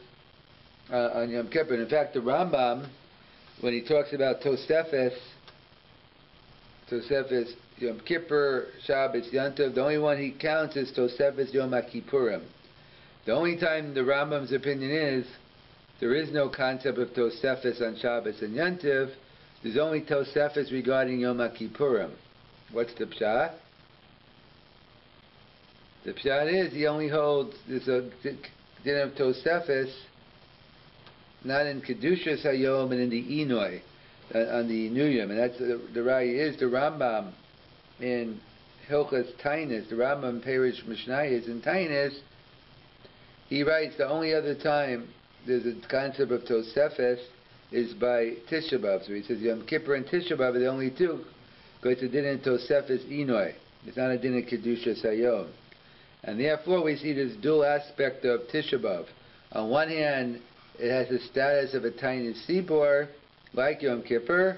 on Yom Kippur. And in fact, the Rambam, when he talks about Tosefes, Yom Kippur, Shabbos, Yantav, the only one he counts is Tosefes Yom HaKippurim. The only time the Rambam's opinion is there is no concept of Tosefes on Shabbos and Yantav. There's only Tosefes regarding Yom HaKippurim. What's the pshat? The pshat is he only holds there's a din of Tosefes not in Kedushas Hayom and in the Inoi, on the Inuyim. And that's the Raya is the Rambam in Hilchas Tainis, the Rambam Perish Mishnayos in Tainis. He writes the only other time there's a concept of Tosefes is by Tisha B'Av. So he says Yom Kippur and Tisha B'Av are the only two, because it's a din in Tosefes Inoi. It's not a din in Kedushas Hayom. And therefore we see this dual aspect of Tisha B'Av. On one hand, it has the status of a tiny sibor, like Yom Kippur.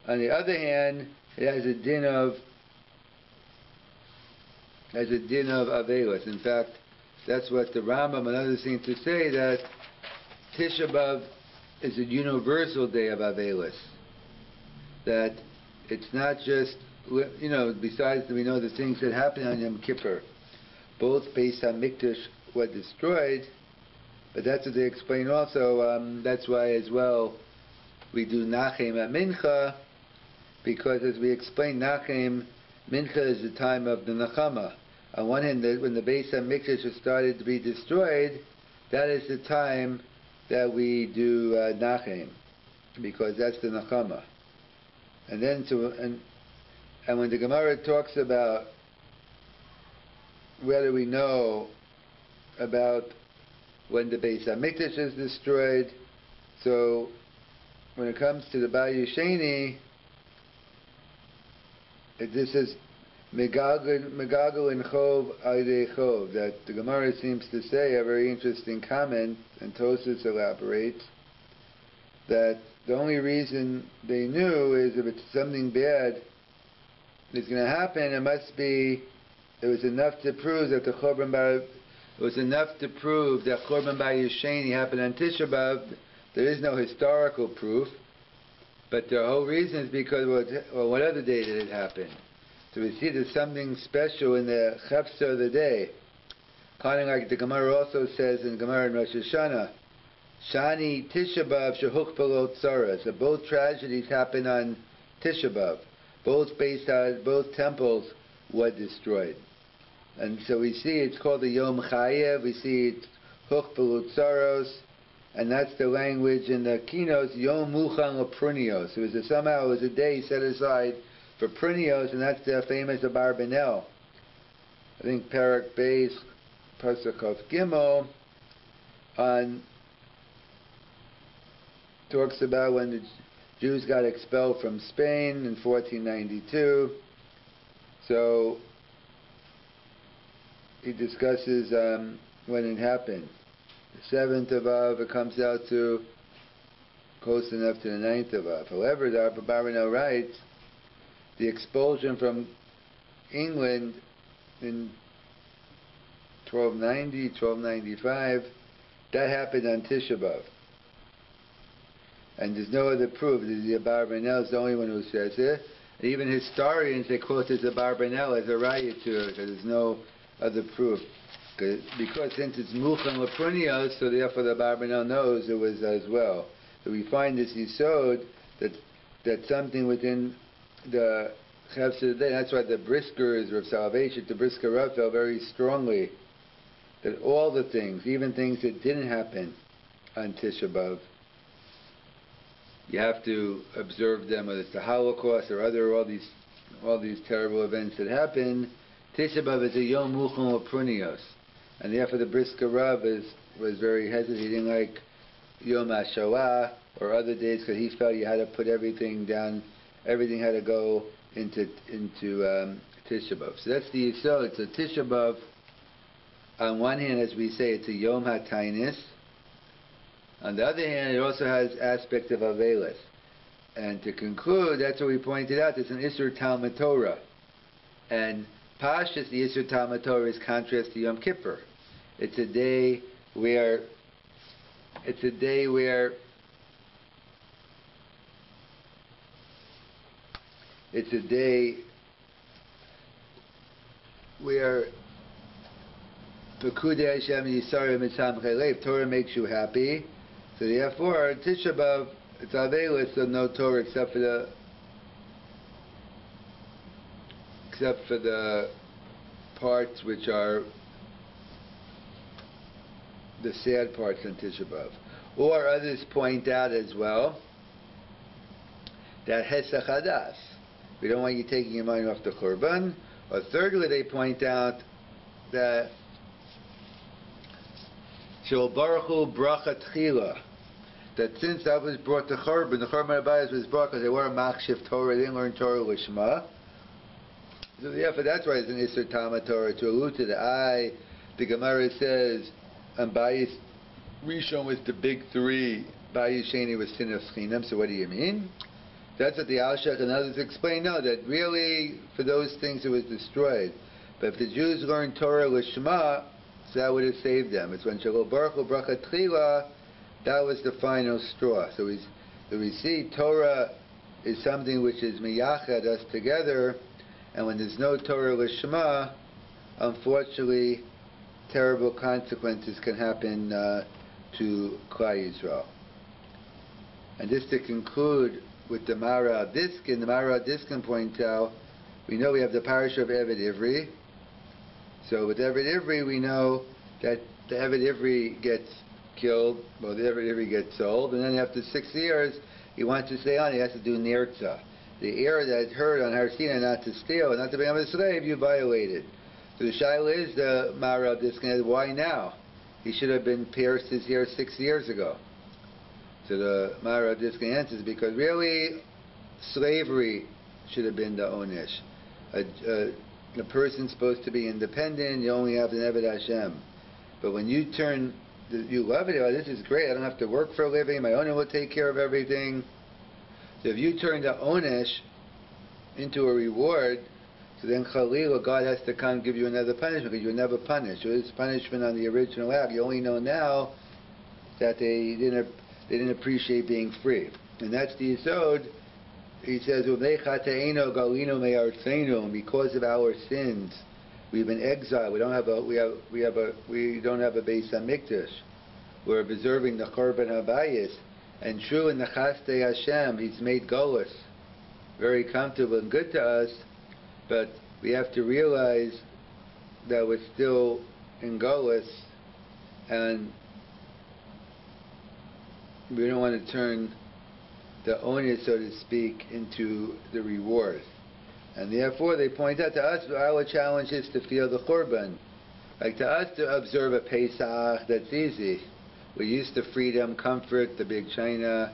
On the other hand, it has a din of Avelos. In fact, that's what the Rambam and others seem to say, that Tisha B'Av is a universal day of Avelos. That it's not just, besides we know the things that happen on Yom Kippur, both Beis HaMikdash were destroyed, but that's what they explain also. That's why as well we do Nachem at Mincha, because as we explain Nachem, Mincha is the time of the Nachama. On one hand, when the Beis HaMikdash was started to be destroyed, that is the time that we do Nachem, because that's the Nachama. And then and when the Gemara talks about whether we know about when the Beis HaMikdash is destroyed. So when it comes to the Bayis Sheni, this is Megagel in Chov Aydei Chov, that the Gemara seems to say, a very interesting comment, and Tosfos elaborates, that the only reason they knew is if it's something bad is going to happen, it was enough to prove that Chorban Bayis Sheni happened on Tisha B'Av. There is no historical proof, but the whole reason is because, what other day did it happen? So we see there's something special in the Chefsa of the day. Kind of like the Gemara also says in Gemara in Rosh Hashanah, Shani Tisha B'Av Shehuchpalot Tzaras. So both tragedies happen on Tisha B'Av. Both temples were destroyed. And so we see it's called the Yom Chayev. We see it's Huchpalot Tzaros. And that's the language in the Kinos, Yom Muchan L'Prunios. It was a day set aside for Prunios, and that's the famous Abarbanel. I think Parak Beis, Pasuk of Gimel, talks about when the Jews got expelled from Spain in 1492. So he discusses when it happened. The 7th of Av, it comes out to close enough to the 9th of Av. However, the Abarbanel writes, the expulsion from England in 1290, 1295, that happened on Tisha B'Av. And there's no other proof. The Abarbanel is the only one who says it. And even historians, they quote this Abarbanel as a raya to it, because there's no other proof. Because since it's Muchan L'Prunios, so therefore the Abarbanel knows it was as well. So we find this Yisod, that something within the Chefs of the day, that's why the Briskers of salvation, the Brisker Rav felt very strongly that all the things, even things that didn't happen on Tisha B'Av, you have to observe them, whether it's the Holocaust or all these terrible events that happened. Tisha B'Av is a Yom Muchan L'Prunios, and therefore the Brisker Rav was very hesitating, like Yom HaShoah or other days, because he felt you had to put everything down. Everything had to go into Tisha B'Av. So that's the Yisod. So Tisha B'Av, on one hand, as we say, it's a Yom HaTainis. On the other hand, it also has aspect of Avelis. And to conclude, that's what we pointed out, there's an Isur Talmud Torah. And Pashas, the Isur Talmud Torah, is contrast to Yom Kippur. It's a day where Pekudei Hashem Yisarei Mitzam Chelev, Torah makes you happy. So therefore, Tisha B'Av, it's Avelis, so no Torah except for the parts which are the sad parts in Tisha B'Av. Or others point out as well that Hesach Hadas, we don't want you taking your mind off the Korban. Or thirdly, they point out that Shel Baruch Hu Bracha Tchila, that since that was brought to Korban, the Korban Abayis was brought because they weren't Machshiv Torah, they didn't learn Torah Lishma. So therefore, that's why it's an Isser Talmud Torah, to allude to the Gemara says, and Bayis Rishon was the big three, Bayis Sheni was Sinaf Chinam, so what do you mean? That's what the Alshach and others explain. No, that really, for those things it was destroyed. But if the Jews learned Torah Lishma, so that would have saved them. It's when Shelo Baruch Hu Bracha Tchila, that was the final straw. So we see Torah is something which is miyachad us together, and when there's no Torah Lishma, unfortunately, terrible consequences can happen to Klal Yisrael. And just to conclude with the Maharil Diskin, the Maharil Diskin points out, we know we have the parish of Eved Ivri. So with Eved Ivri, we know that the Eved Ivri gets killed, well, the Eved Ivri gets sold, and then after 6 years, he wants to stay on, he has to do Nirtza. The heir that heard on Har Sinai not to steal and not to become a slave, you violated. So the Shaila is the Maharil Diskin, why now? he should have been pierced his ear 6 years ago. So the Mara Diskin answers, because really slavery should have been the onish. A person's supposed to be independent, you only have an Eved Hashem. But when you turn, you love it, oh, this is great, I don't have to work for a living, my owner will take care of everything. So if you turn the onish into a reward, so then Khalil, God has to come give you another punishment, because you were never punished. It was punishment on the original act. You only know now that they didn't appreciate being free. And that's the Yisod. He says, because of our sins, we've been exiled. We don't have a Beis Hamikdash. We're observing the Korban Habayis. And true, in the Chastei Hashem, He's made Golus very comfortable and good to us, but we have to realize that we're still in Golus, and we don't want to turn the onus, so to speak, into the reward. And therefore they point out to us, our challenge is to feel the Korban. Like to us to observe a Pesach, that's easy. We're used to freedom, comfort, the big China.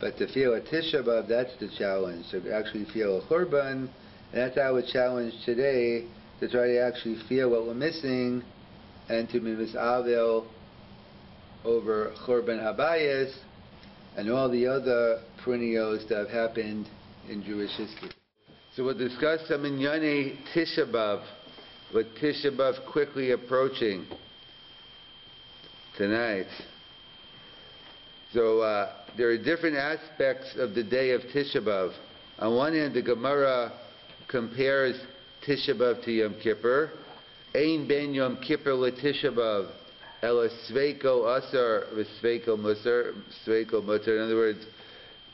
But to feel a Tisha B'Av, that's the challenge. To actually feel a Korban, and that's our challenge today, to try to actually feel what we're missing, and to be misavel over Korban Habayis, and all the other prunios that have happened in Jewish history. So we'll discuss some Inyane Tisha B'Av, with Tisha B'Av quickly approaching tonight. So there are different aspects of the day of Tisha B'Av. On one hand, the Gemara compares Tisha B'Av to Yom Kippur. Ein ben Yom Kippur le Tisha B'Av, ela sveiko asar v'sveiko mutar. In other words,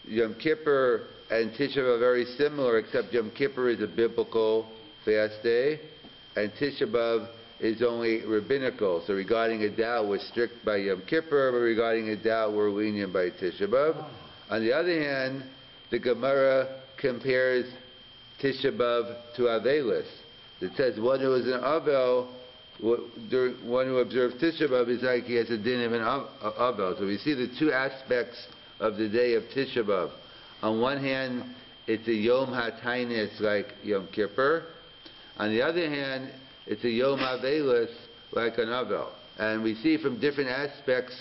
Yom Kippur and Tisha B'Av are very similar, except Yom Kippur is a biblical fast day, and Tisha B'Av is only rabbinical. So regarding a doubt, we're strict by Yom Kippur, but regarding a doubt, we're lenient by Tisha B'Av. On the other hand, the Gemara compares Tisha B'Av to Avelis. It says one who is an Avel, one who observes Tisha B'Av is like he has a din of an Avel. So we see the two aspects of the day of Tisha B'Av. On one hand, it's a Yom HaTainis like Yom Kippur. On the other hand, it's a Yom Avelis like an Avel. And we see from different aspects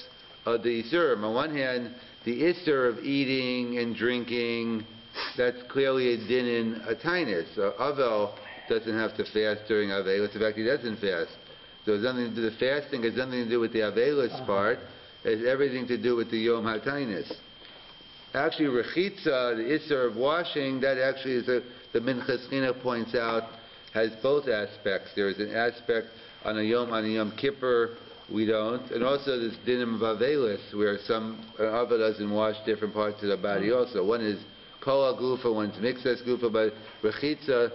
of the Isurim. On one hand, the Isur of eating and drinking, that's clearly a din in a Tainis. So Avel doesn't have to fast during Avelis. In fact, he doesn't fast. So it's nothing to do with the fasting, has nothing to do with the Avelis part. It has everything to do with the Yom HaTainis. Actually, Rechitza, the Isur of washing, that actually is the Minchas China points out, has both aspects. There is an aspect on a Yom Kippur we don't, and also this dinim of Avelis, where some Ava doesn't wash different parts of the body also. One is Kol HaGufa, one's Mixas Gufa, but Rechitza,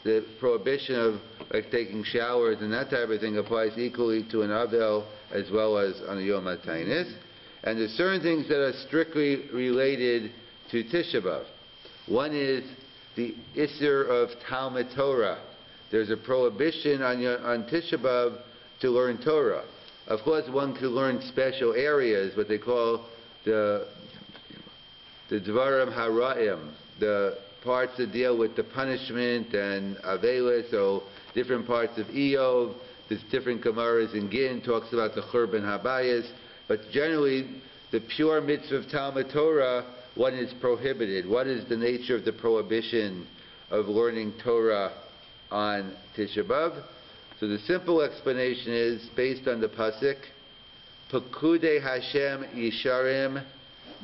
the prohibition of like taking showers and that type of thing applies equally to an Avel as well as on a Yom HaTainis. And there's certain things that are strictly related to Tisha B'Av. One is the Isser of Talmud Torah. There's a prohibition on Tisha B'Av to learn Torah. Of course, one could learn special areas, what they call the Dvarim Hara'im, the parts that deal with the punishment and Avelis, so different parts of Eov. There's different Gemaras in Gin, talks about the Churban Habayis. But generally, the pure mitzvah of Talmud Torah, one is prohibited. What is the nature of the prohibition of learning Torah on Tisha B'Av? So the simple explanation is based on the pasuk, Pekudei Hashem Yisharim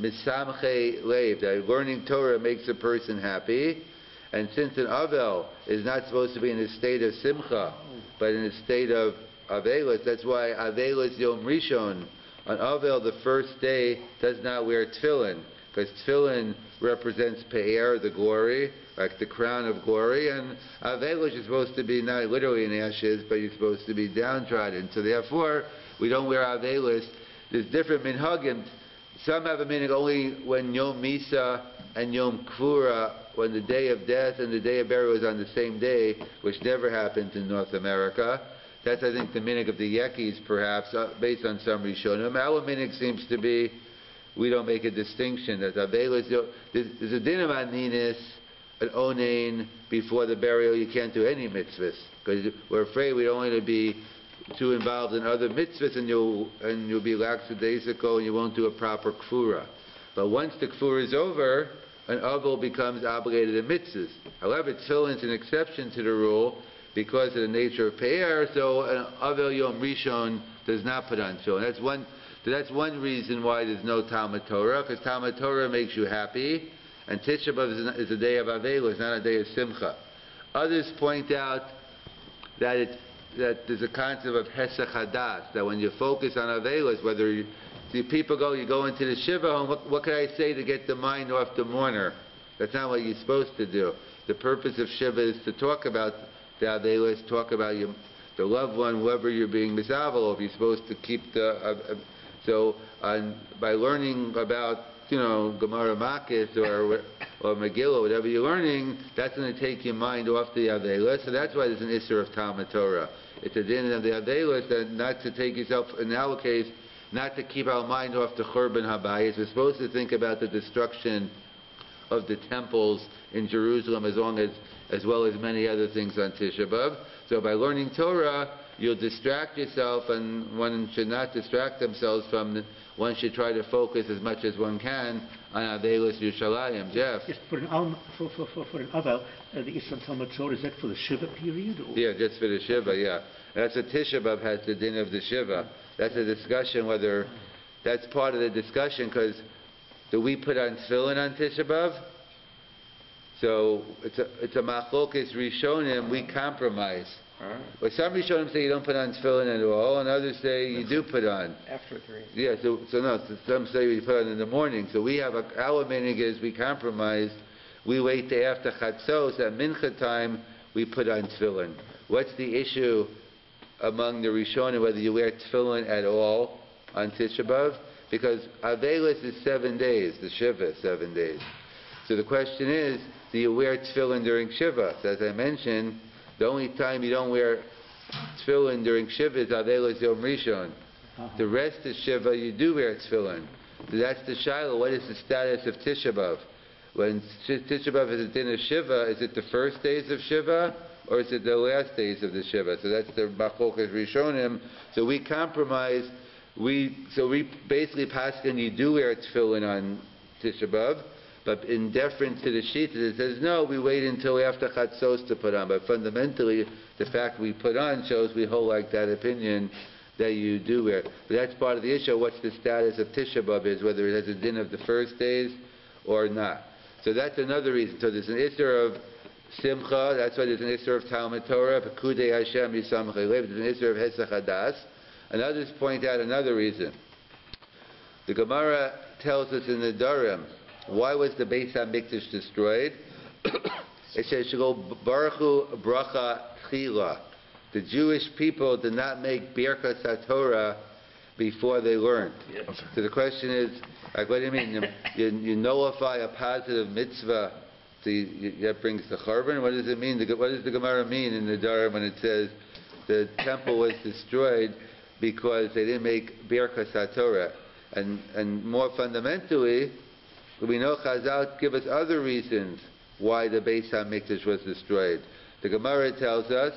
Misamche Leiv, that learning Torah makes a person happy. And since an Avel is not supposed to be in a state of Simcha, but in a state of Avelis, that's why Avelis Yom Rishon, on Avel, the first day, does not wear tefillin, because tefillin represents Pe'er, the glory, like the crown of glory, and Avelis is supposed to be not literally in ashes, but you're supposed to be downtrodden. So therefore, we don't wear Avelis. There's different minhagim. Some have a minhag only when Yom Misa and Yom Kvura, when the day of death and the day of burial is on the same day, which never happens in North America. That's, I think, the minig of the Yekis, perhaps, based on some Rishonim. Our minig seems to be, we don't make a distinction. That Avelis, there's a din of Aninis, an Onain, before the burial, you can't do any mitzvahs. Because we're afraid we don't want to be too involved in other mitzvahs, and you'll be lackadaisical, and you won't do a proper kfura. But once the kfura is over, an avel becomes obligated in mitzvahs. However, tefillin is an exception to the rule because of the nature of pe'er, so an avel yom rishon does not put on tefillin. That's one reason why there's no Talmud Torah, because Talmud Torah makes you happy, and Tisha B'Av is a day of Avelu, it's not a day of Simcha. Others point out that there's a concept of Hesach Hadas, that when you focus on Avelis, whether you go into the Shiva home, what can I say to get the mind off the mourner? That's not what you're supposed to do. The purpose of Shiva is to talk about the Avelis, talk about the loved one, whoever you're being misavel of. You're supposed to keep by learning about, Gemara Makis or Megillah, whatever you're learning, that's going to take your mind off the Avelis. So that's why there's an Isser of Talmud Torah. It's a din of the Avelis, that not to take yourself, in our case, not to keep our mind off the Churban Habayis. We're supposed to think about the destruction of the temples in Jerusalem as well as many other things on Tisha B'Av. So by learning Torah, you'll distract yourself, and one should not distract themselves one should try to focus as much as one can on Avelis Yerushalayim. Jeff? Yes, for an Avel, the Islam Talmud Torah, is that for the Shiva period? Or? Yeah, just for the Shiva, yeah. That's what Tisha B'Av has, the din of the Shiva. That's a discussion that's part of the discussion, because do we put on tefillin on Tisha B'Av? So it's a machlokes rishonim, we compromise. Well, some Rishonim say you don't put on tefillin at all, and others say you do put on. After 3. Yeah, so some say we put on in the morning. So we have our minig is we compromise. We wait till after chatzos, at mincha time, we put on tefillin. What's the issue among the Rishonim, whether you wear tefillin at all on Tisha B'Av? Because Avelis is 7 days, the Shiva is 7 days. So the question is, do you wear tefillin during Shiva? So as I mentioned, the only time you don't wear tefillin during Shiva is Avelis Yom Rishon. The rest of Shiva, you do wear tefillin. So that's the Shiloh. What is the status of Tisha B'Av? When Tisha B'Av is a din of Shiva, is it the first days of Shiva, or is it the last days of the Shiva? So that's the Machlokas Rishonim. So we compromise. We basically paskin, you do wear tefillin on Tisha B'Av, but in deference to the Shita, it says, no, we wait until after Chatzos to put on. But fundamentally, the fact we put on shows we hold like that opinion that you do wear. But that's part of the issue, what's the status of Tisha B'Av is, whether it has a din of the first days or not. So that's another reason. So there's an Isser of Simcha, that's why there's an Isser of Talmud Torah, Pekudei Hashem Yisam Chaylev, there's an Isser of Hesach Hadas. And others point out another reason. The Gemara tells us in the Durham, why was the Beis HaMikdash destroyed? It says, Shelo Baruchu Bracha Tchila. The Jewish people did not make Birkas HaTorah before they learned. Yes. So the question is, like, what do you mean? You nullify a positive mitzvah, that brings the Churban? What does it mean? What does the Gemara mean in the Durham when it says the temple was destroyed because they didn't make Birkas HaTorah? And more fundamentally, we know Chazal give us other reasons why the Beis HaMikdash was destroyed. The Gemara tells us,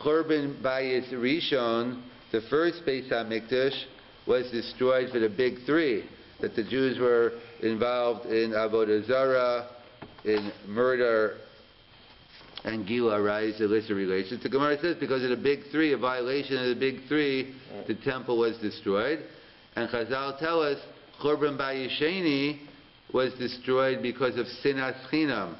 Churban Bayis Rishon, the first Beis HaMikdash, was destroyed for the big three, that the Jews were involved in Avodah Zarah, in murder, and Gila, right, illicit relations. The Gemara says because of the big three, a violation of the big three, the temple was destroyed. And Chazal tell us, Churban Bayisheni was destroyed because of sinas chinam,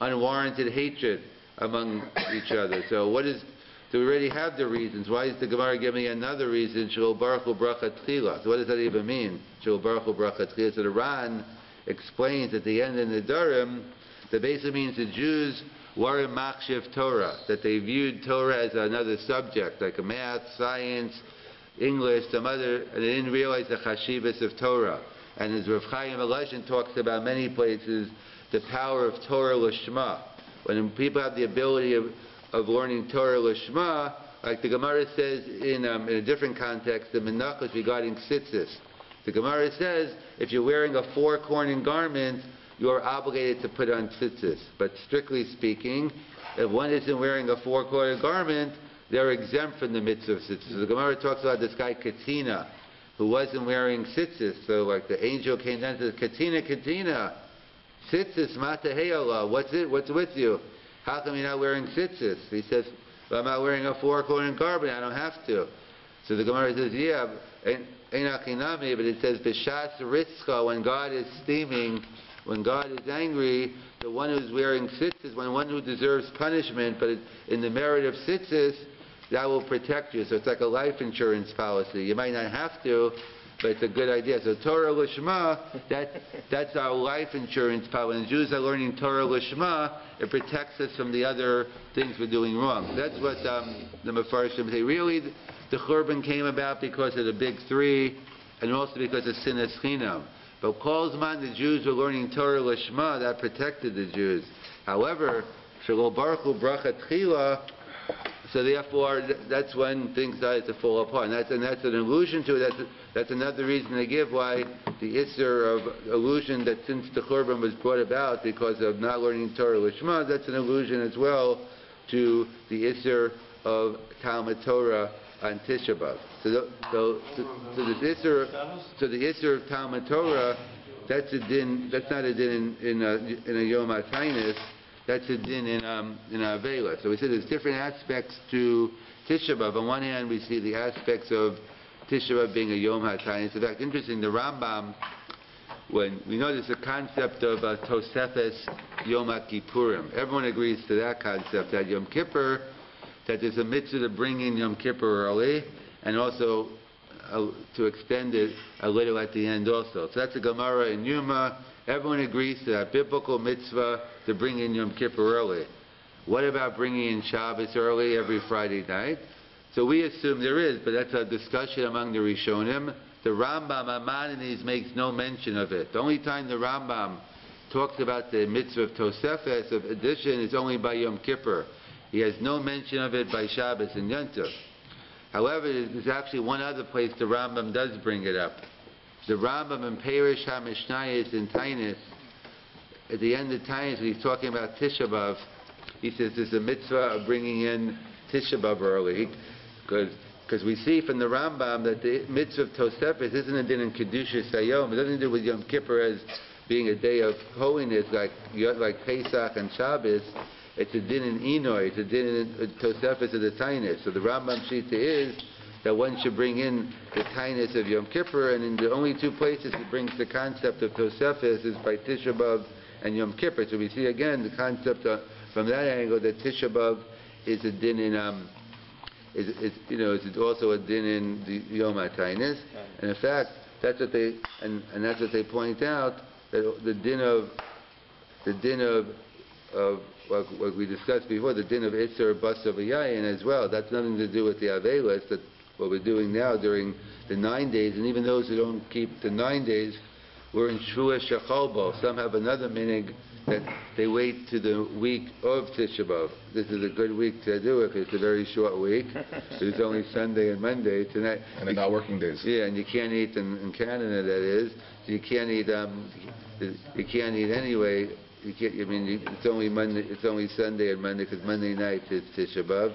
unwarranted hatred among each other. So we already have the reasons. Why is the Gemara giving another reason? Shelo Baruchu Bracha Tchila. So what does that even mean? Shelo Baruchu Bracha Tchila. So the Ran explains at the end in the Durham that basically means the Jews were in Machshev Torah, that they viewed Torah as another subject, like math, science, English, some other, and they didn't realize the chashivas of Torah. And as Rav Chaim Elazhin talks about many places, the power of Torah Lishma. When people have the ability of learning Torah Lishma, like the Gemara says in a different context, the menachos regarding tzitzis. The Gemara says if you're wearing a four-cornered garment, you are obligated to put on tzitzis. But strictly speaking, if one isn't wearing a four-cornered garment, they're exempt from the mitzvah of tzitzis. So the Gemara talks about this guy Katina, who wasn't wearing tzitzis. So like the angel came down to the Katina, tzitzis mata heyala, what's it? What's with you? How come you're not wearing tzitzis? He says, well, I'm not wearing a four-cornered garment, I don't have to. So the Gemara says, yeah, einachinami, but it says, b'shas ritzcha, when God is steaming, when God is angry, the one who's wearing tzitzis, when one who deserves punishment, but in the merit of tzitzis, that will protect you. So it's like a life insurance policy. You might not have to, but it's a good idea. So Torah Lishma, that's our life insurance policy. When the Jews are learning Torah Lishma, it protects us from the other things we're doing wrong. That's what the Mefarshim say. Really, the Churban came about because of the big three, and also because of Sinas Chinam. But Kol Zman, the Jews were learning Torah Lishma, that protected the Jews. However, Shelo Baruch Hu Bracha Tchila, so therefore, that's when things started to fall apart. And that's an allusion to it. That's another reason they give why the Isser of allusion that since the Churban was brought about because of not learning Torah Lishma, that's an allusion as well to the Isser of Talmud Torah on Tisha B'Av. So the Isser of Talmud Torah, that's a din. That's not a din in a Yom HaTainis. That's a din in Avela. So we said there's different aspects to Tisha B'Av. On one hand, we see the aspects of Tisha B'Av being a Yom HaTainis. In fact, interesting, the Rambam, when we know there's a concept of Tosefes Yom HaKippurim. Everyone agrees to that concept, that Yom Kippur, that there's a mitzvah to bring in Yom Kippur early, and also to extend it a little at the end also. So that's a Gemara in Yuma. Everyone agrees to that biblical mitzvah to bring in Yom Kippur early. What about bringing in Shabbos early every Friday night? So we assume there is, but that's a discussion among the Rishonim. The Rambam, Maimonides, makes no mention of it. The only time the Rambam talks about the mitzvah of Tosefes, of addition, is only by Yom Kippur. He has no mention of it by Shabbos and Yom Tov. However, there's actually one other place the Rambam does bring it up. The Rambam in Perish HaMishnayos in Tainis, at the end of Tainis, when he's talking about Tisha B'Av, he says there's a mitzvah of bringing in Tisha B'Av early, because we see from the Rambam that the mitzvah of Tosefes isn't a din in Kedushas Hayom. It doesn't do with Yom Kippur as being a day of holiness like Pesach and Shabbos. It's a din in Inoy. It's a din in Tosefes of the Tainis. So the Rambam Shita is that one should bring in the Tainis of Yom Kippur, and in the only two places he brings the concept of Tosefes is by Tisha B'Av and Yom Kippur. So we see again the concept from that angle that Tisha B'Av is a din in is also a din in the Yom HaTainis. And in fact, that's what they and that's what they point out, that the din of what we discussed before, the din of Isser Basav Yayin as well. That's nothing to do with the Avelis. That what we're doing now during the 9 days, and even those who don't keep the 9 days, we're in Shua Shechalbo. Some have another meaning that they wait to the week of Tisha B'Av. This is a good week to do it because it's a very short week. It's only Sunday and Monday tonight. And they're not working days. Yeah, and you can't eat in Canada. That is, so you can't eat. You can't eat anyway. You can't, it's only Monday. It's only Sunday and Monday because Monday night is Tisha B'Av,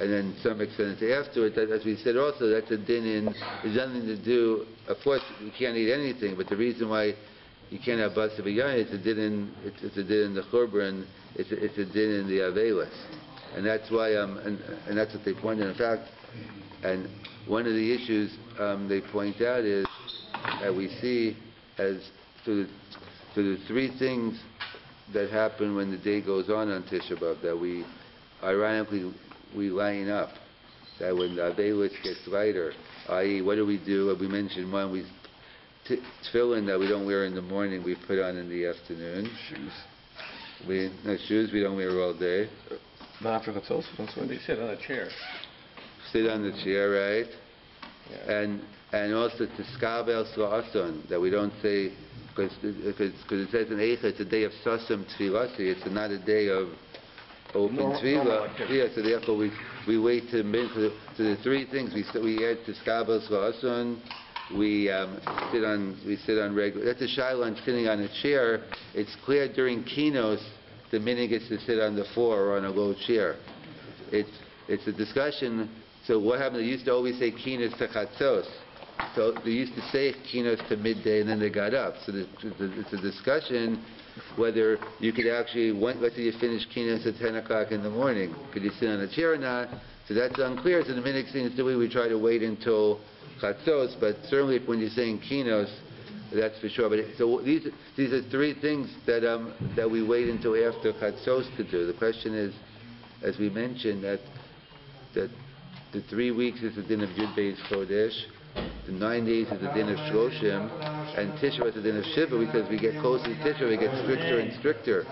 and then some extent after it. As we said, also that's a din in. There's nothing to do. Of course, you can't eat anything, but the reason why you can't have Basav Yayin, it's a din in. It's a din in the Churban. It's a din in the Avelis, and that's why. And that's what they point out. In fact, and one of the issues they point out is that we see as to the three things that happen when the day goes on Tisha B'Av, that we, ironically, we line up. That when the Avelis gets lighter, i.e., what do? We mentioned one, tefillin that we don't wear in the morning, we put on in the afternoon. Shoes we don't wear all day. Not after Chatzos, they sit on a chair. Sit on the chair, right? Yeah. And also Tiskabel Sla'ason, that we don't say, because it says in Eicha, it's a day of Sasam Tfilasi, it's not a day of open tefillah. activity. Yeah, so therefore we wait to so the three things we add to skabos la'ason. We sit on regular. That's a shaila on sitting on a chair. It's clear during kinos the minhag is to sit on the floor or on a low chair. It's a discussion. So what happened? They used to always say kinos to chatzos. So they used to say kinos to midday and then they got up. So it's a discussion whether you could actually, let's say you finish kinos at 10 o'clock in the morning, could you sit on a chair or not? So that's unclear. So the minhag seems to be we try to wait until chatzos, but certainly when you're saying kinos, that's for sure. But so these are three things that we wait until after chatzos to do. The question is, as we mentioned, that the 3 weeks is the din of Yud Beis Chodesh, the 9 days is the din of Shloshim, and Tish is the din of Shiva. Because we get closer to Tish, we get stricter and stricter.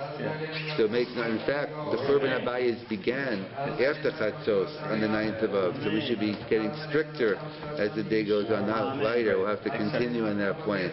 So it makes in fact the Korban Habayis began after Chatzos on the 9th of Av. So we should be getting stricter as the day goes on, not lighter. We'll have to continue on that point.